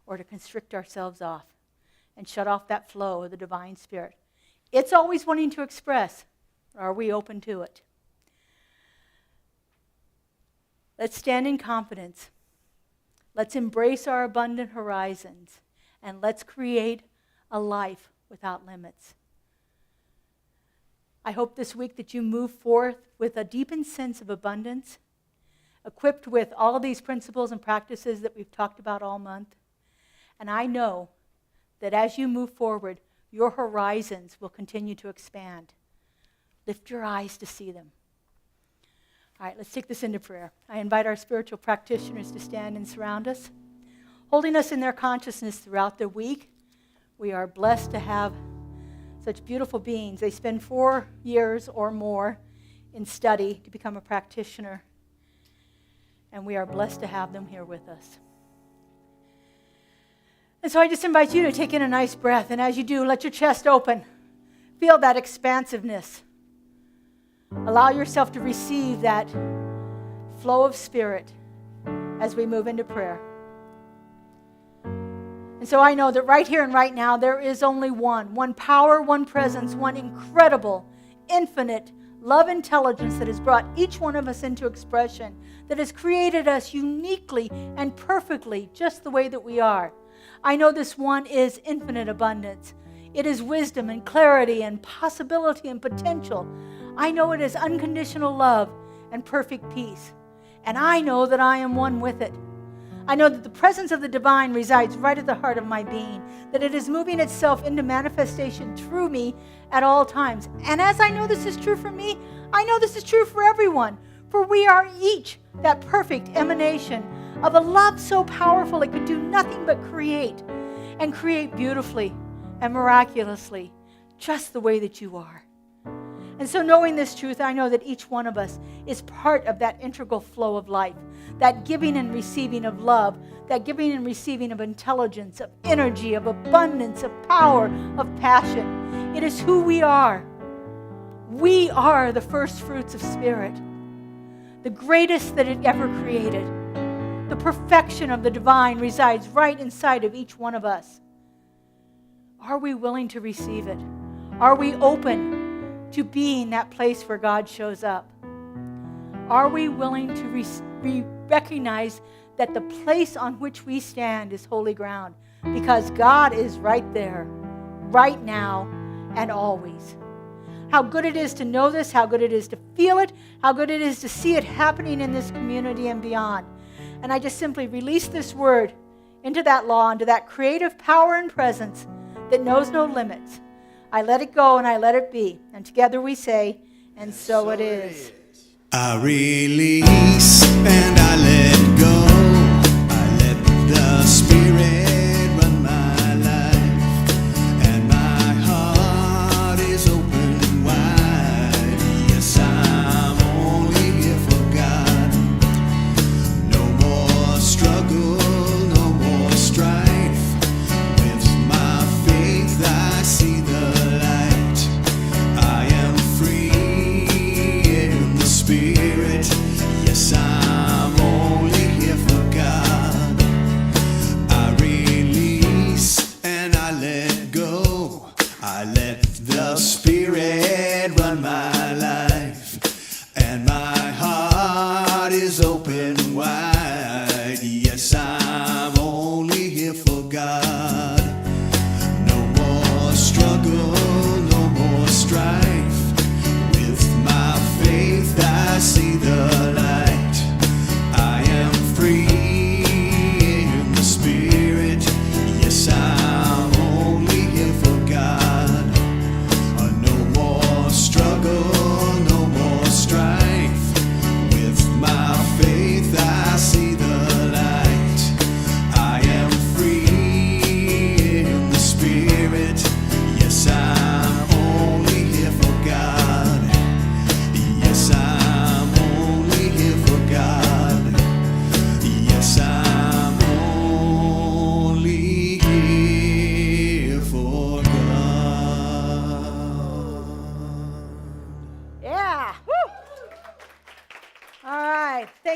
or to constrict ourselves off and shut off that flow of the divine spirit. It's always wanting to express. Are we open to it? Let's stand in confidence. Let's embrace our abundant horizons, and let's create a life without limits. I hope this week that you move forth with a deepened sense of abundance, equipped with all of these principles and practices that we've talked about all month. And I know that as you move forward, your horizons will continue to expand. Lift your eyes to see them. All right, let's take this into prayer. I invite our spiritual practitioners to stand and surround us, holding us in their consciousness throughout the week. We are blessed to have such beautiful beings. They spend 4 years or more in study to become a practitioner, and we are blessed to have them here with us. And so I just invite you to take in a nice breath, and as you do, let your chest open. Feel that expansiveness. Allow yourself to receive that flow of spirit as we move into prayer. And so I know that right here and right now, there is only one power, one presence, one incredible, infinite love intelligence that has brought each one of us into expression, that has created us uniquely and perfectly just the way that we are. I know this one is infinite abundance. It is wisdom and clarity and possibility and potential. I know it is unconditional love and perfect peace. And I know that I am one with it. I know that the presence of the divine resides right at the heart of my being, that it is moving itself into manifestation through me at all times. And as I know this is true for me, I know this is true for everyone, for we are each that perfect emanation of a love so powerful it could do nothing but create, and create beautifully and miraculously, just the way that you are. And so knowing this truth, I know that each one of us is part of that integral flow of life, that giving and receiving of love, that giving and receiving of intelligence, of energy, of abundance, of power, of passion. It is who we are. We are the first fruits of spirit, the greatest that it ever created. The perfection of the divine resides right inside of each one of us. Are we willing to receive it? Are we open to being that place where God shows up? Are we willing to recognize that the place on which we stand is holy ground? Because God is right there, right now, and always. How good it is to know this, how good it is to feel it, how good it is to see it happening in this community and beyond. And I just simply release this word into that law, into that creative power and presence that knows no limits. I let it go and I let it be. And together we say, and so it is. I release and I let go. I let the Spirit run my life, and my heart is open wide. Yes, I'm only here for God. No more struggle, no more strife. With my faith I see the I am free in the Spirit. Yes, I'm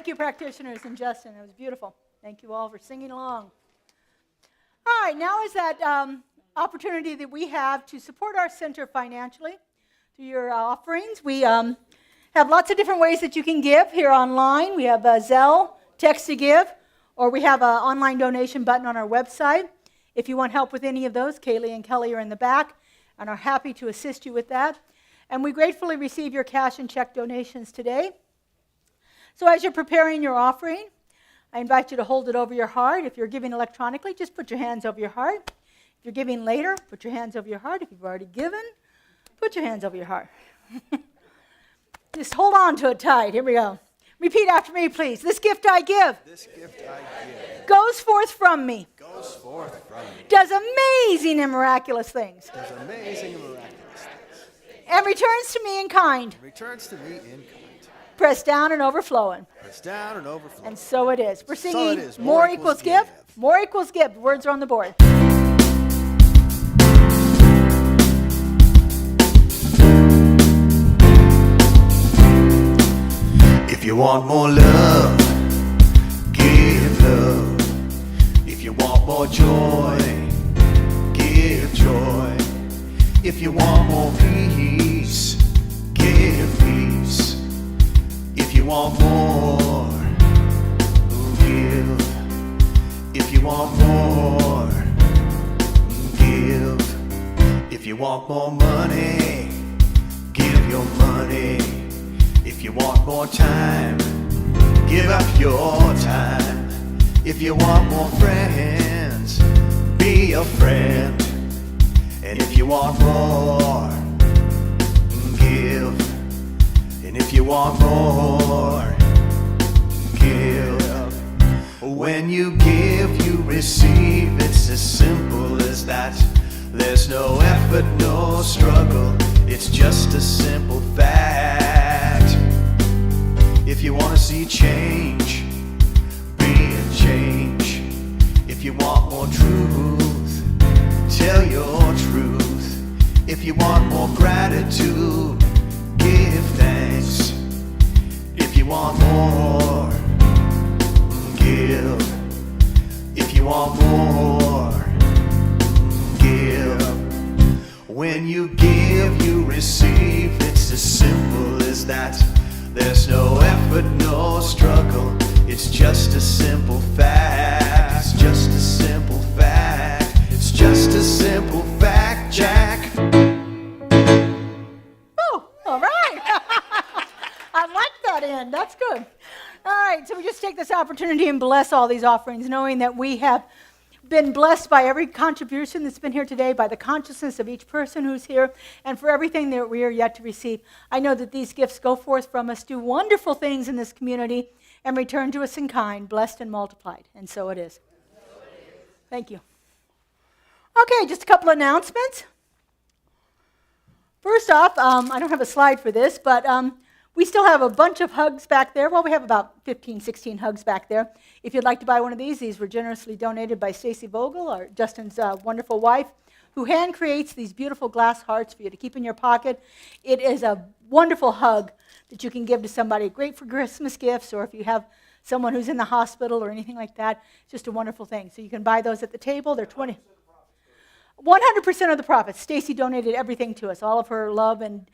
you, practitioners, and Justin. It was beautiful. Thank you all for singing along. All right, now is that opportunity that we have to support our center financially through your offerings. We have lots of different ways that you can give here online. We have Zelle, text to give, or we have an online donation button on our website. If you want help with any of those, Kaylee and Kelly are in the back and are happy to assist you with that. And we gratefully receive your cash and check donations today. So as you're preparing your offering, I invite you to hold it over your heart. If you're giving electronically, just put your hands over your heart. If you're giving later, put your hands over your heart. If you've already given, put your hands over your heart. Just hold on to it tight. Here we go. Repeat after me, please. This gift I give. This gift I give Goes forth from me. goes forth from me. Does amazing and miraculous things. Does amazing and miraculous things. And returns to me in kind. Returns to me in kind. Pressed down and overflowing. Pressed down and overflowing. And so it is. We're So singing it is. more equals give. More equals give. Words are on the board. If you want more love, give love. If you want more joy, give joy. If you want more peace, give peace. If you want more, give. If you want more, give. If you want more money, give your money. If you want more time, give up your time. If you want more friends, be a friend. And if you want more, give. And if you want more, give. When you give, you receive. It's as simple as that. There's no effort, no struggle. It's just a simple fact. If you want to see change, be a change. If you want more truth, tell your truth. If you want more gratitude, give thanks. If you want more, give. If you want more, give. When you give, you receive. It's as simple as that. There's no effort, no struggle. It's just a simple fact. It's just a simple fact. It's just a simple fact, Jack. Oh, all right. I like that end. That's good. All right, so we just take this opportunity and bless all these offerings, knowing that we have been blessed by every contribution that's been here today, by the consciousness of each person who's here, and for everything that we are yet to receive. I know that these gifts go forth from us, do wonderful things in this community, and return to us in kind, blessed and multiplied. And so it is. Thank you. Okay, just a couple announcements. First off, I don't have a slide for this, but we still have a bunch of hugs back there. Well, we have about 15, 16 hugs back there. If you'd like to buy one of these were generously donated by Stacy Vogel, our Justin's wonderful wife, who hand creates these beautiful glass hearts for you to keep in your pocket. It is a wonderful hug that you can give to somebody, great for Christmas gifts, or if you have someone who's in the hospital or anything like that. It's just a wonderful thing. So you can buy those at the table. They're 100% of the profits. Stacy donated everything to us. All of her love and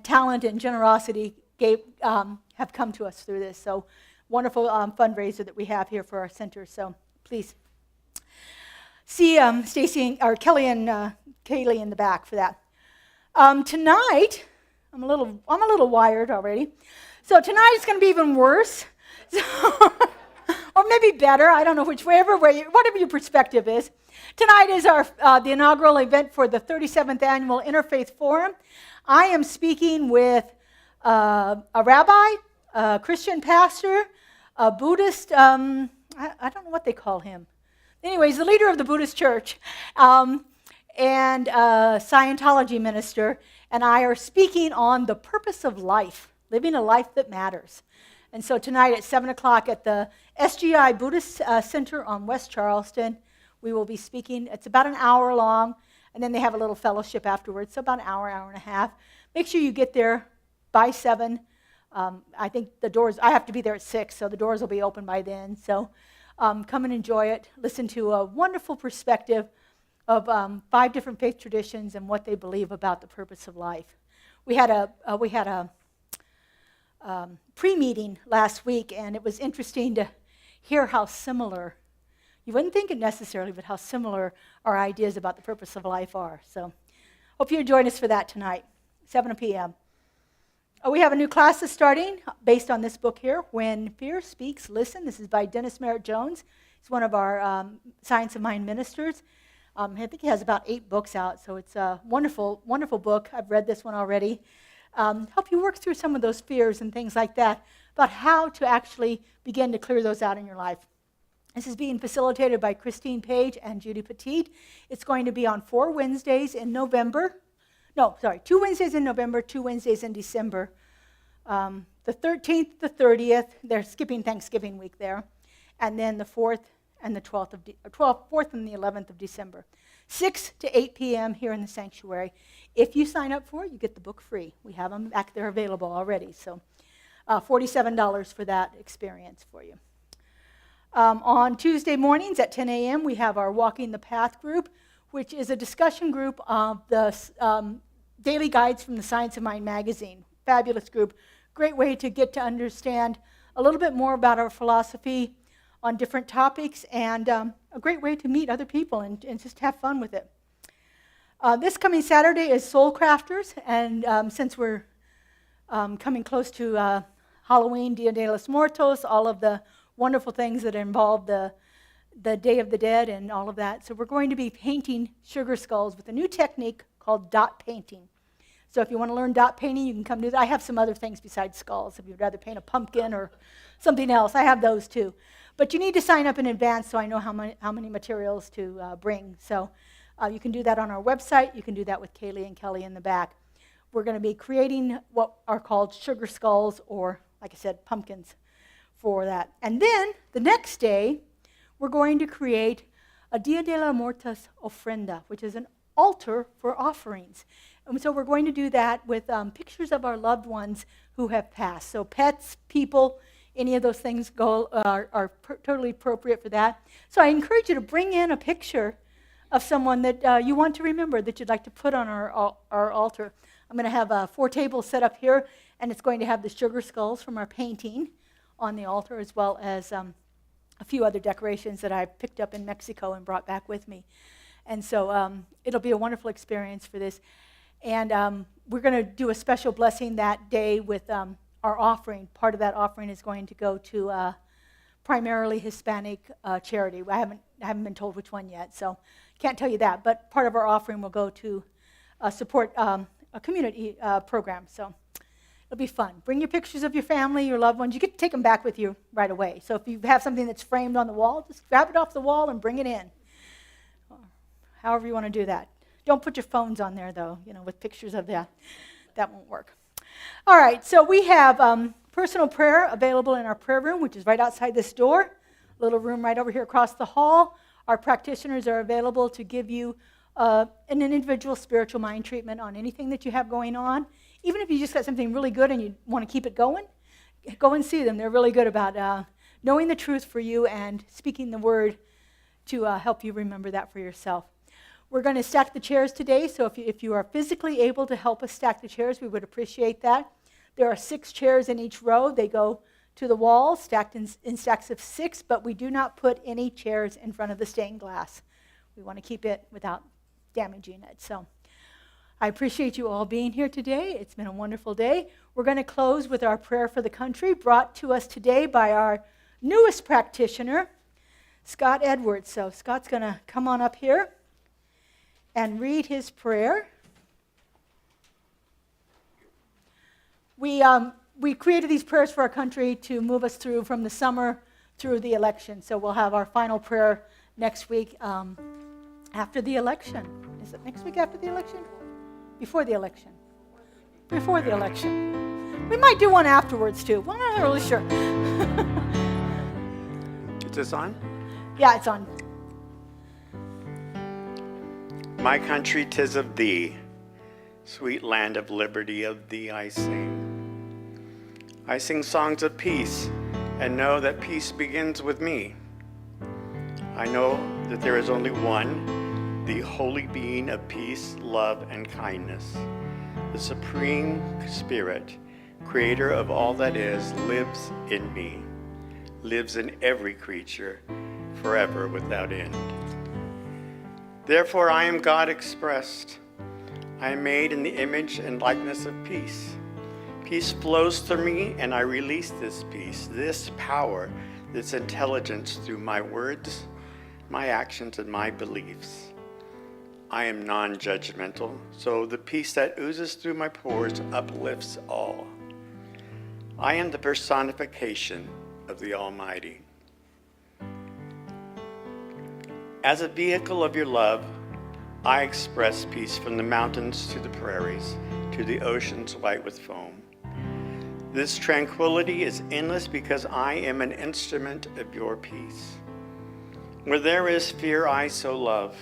talent and generosity have come to us through this. So wonderful fundraiser that we have here for our center. So please see Stacy or Kelly and Kaylee in the back for that. Tonight, I'm a little wired already. So tonight it's going to be even worse. So or maybe better. I don't know whatever your perspective is. Tonight is the inaugural event for the 37th Annual Interfaith Forum. I am speaking with a rabbi, a Christian pastor, a Buddhist, I don't know what they call him. Anyways, the leader of the Buddhist church, and a Scientology minister, and I are speaking on the purpose of life, living a life that matters. And so tonight at 7 o'clock at the SGI Buddhist Center on West Charleston, we will be speaking. It's about an hour long, and then they have a little fellowship afterwards, so about an hour, hour and a half. Make sure you get there by 7. I think the doors, I have to be there at 6, so the doors will be open by then. So come and enjoy it. Listen to a wonderful perspective of 5 different faith traditions and what they believe about the purpose of life. We had a pre-meeting last week, and it was interesting to hear how similar, you wouldn't think it necessarily, but how similar our ideas about the purpose of life are. So hope you join us for that tonight, 7 p.m. We have a new class that's starting based on this book here, When Fear Speaks, Listen. This is by Dennis Merritt Jones. He's one of our Science of Mind ministers. I think he has about 8 books out, so it's a wonderful, wonderful book. I've read this one already. Help you work through some of those fears and things like that, about how to actually begin to clear those out in your life. This is being facilitated by Christine Page and Judy Petit. It's going to be on 4 Wednesdays in November. 2 Wednesdays in November, 2 Wednesdays in December. The 13th, the 30th, they're skipping Thanksgiving week there, and then the 4th and the 4th and the 11th of December. 6 to 8 p.m. here in the sanctuary. If you sign up for it, you get the book free. We have them back there available already, so $47 for that experience for you. On Tuesday mornings at 10 a.m., we have our Walking the Path group, which is a discussion group of the daily guides from the Science of Mind magazine. Fabulous group. Great way to get to understand a little bit more about our philosophy on different topics, and a great way to meet other people and just have fun with it. This coming Saturday is Soul Crafters, and since we're coming close to Halloween, Dia de los Muertos, all of the wonderful things that involve the Day of the Dead and all of that. So we're going to be painting sugar skulls with a new technique called dot painting. So if you want to learn dot painting, you can come do that. I have some other things besides skulls. If you'd rather paint a pumpkin or something else, I have those too. But you need to sign up in advance so I know how many materials to bring. So you can do that on our website. You can do that with Kaylee and Kelly in the back. We're going to be creating what are called sugar skulls, or, like I said, pumpkins for that. And then the next day, we're going to create a Dia de los Muertos ofrenda, which is an altar for offerings. And so we're going to do that with pictures of our loved ones who have passed. So pets, people, any of those things are totally appropriate for that. So I encourage you to bring in a picture of someone that you want to remember, that you'd like to put on our altar. I'm going to have 4 tables set up here, and it's going to have the sugar skulls from our painting on the altar, as well as a few other decorations that I picked up in Mexico and brought back with me. And so it'll be a wonderful experience for this. And we're going to do a special blessing that day with our offering. Part of that offering is going to go to primarily Hispanic charity. I haven't been told which one yet, so can't tell you that. But part of our offering will go to support a community program. So it'll be fun. Bring your pictures of your family, your loved ones. You get to take them back with you right away. So if you have something that's framed on the wall, just grab it off the wall and bring it in. However you want to do that. Don't put your phones on there, though, with pictures of that. That won't work. All right, so we have personal prayer available in our prayer room, which is right outside this door. Little room right over here across the hall. Our practitioners are available to give you an individual spiritual mind treatment on anything that you have going on. Even if you just got something really good and you want to keep it going, go and see them. They're really good about knowing the truth for you and speaking the word to help you remember that for yourself. We're going to stack the chairs today, so if you are physically able to help us stack the chairs, we would appreciate that. There are 6 chairs in each row. They go to the wall, stacked in stacks of 6, but we do not put any chairs in front of the stained glass. We want to keep it without damaging it. So I appreciate you all being here today. It's been a wonderful day. We're going to close with our prayer for the country, brought to us today by our newest practitioner, Scott Edwards. So Scott's going to come on up here and read his prayer. We created these prayers for our country to move us through from the summer through the election. So we'll have our final prayer next week after the election. Is it next week after the election? Before the election. Before the election. We might do one afterwards too. Well, I'm not really sure. Is this on? Yeah, it's on. My country, 'tis of thee, sweet land of liberty, of thee I sing. I sing songs of peace and know that peace begins with me. I know that there is only one, the holy being of peace, love, and kindness. The Supreme Spirit, creator of all that is, lives in me, lives in every creature, forever without end. Therefore, I am God expressed. I am made in the image and likeness of peace. Peace flows through me, and I release this peace, this power, this intelligence through my words, my actions, and my beliefs. I am non-judgmental, so the peace that oozes through my pores uplifts all. I am the personification of the Almighty. As a vehicle of your love, I express peace from the mountains to the prairies, to the oceans white with foam. This tranquility is endless because I am an instrument of your peace. Where there is fear, I sow love.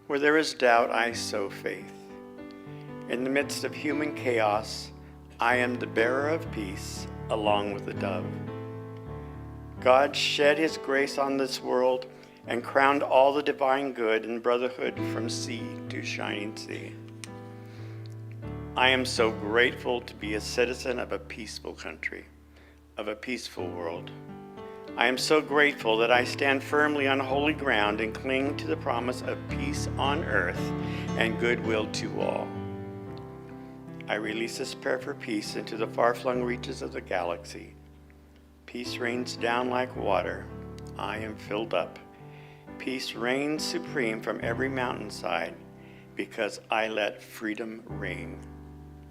Where there is doubt, I sow faith. In the midst of human chaos, I am the bearer of peace along with the dove. God shed his grace on this world and crowned all the divine good and brotherhood from sea to shining sea. I am so grateful to be a citizen of a peaceful country, of a peaceful world. I am so grateful that I stand firmly on holy ground and cling to the promise of peace on earth and goodwill to all. I release this prayer for peace into the far-flung reaches of the galaxy. Peace rains down like water. I am filled up. Peace reigns supreme from every mountainside because I let freedom reign.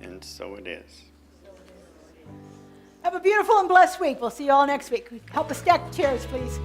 And so it is. Have a beautiful and blessed week. We'll see you all next week. Help us stack the chairs, please.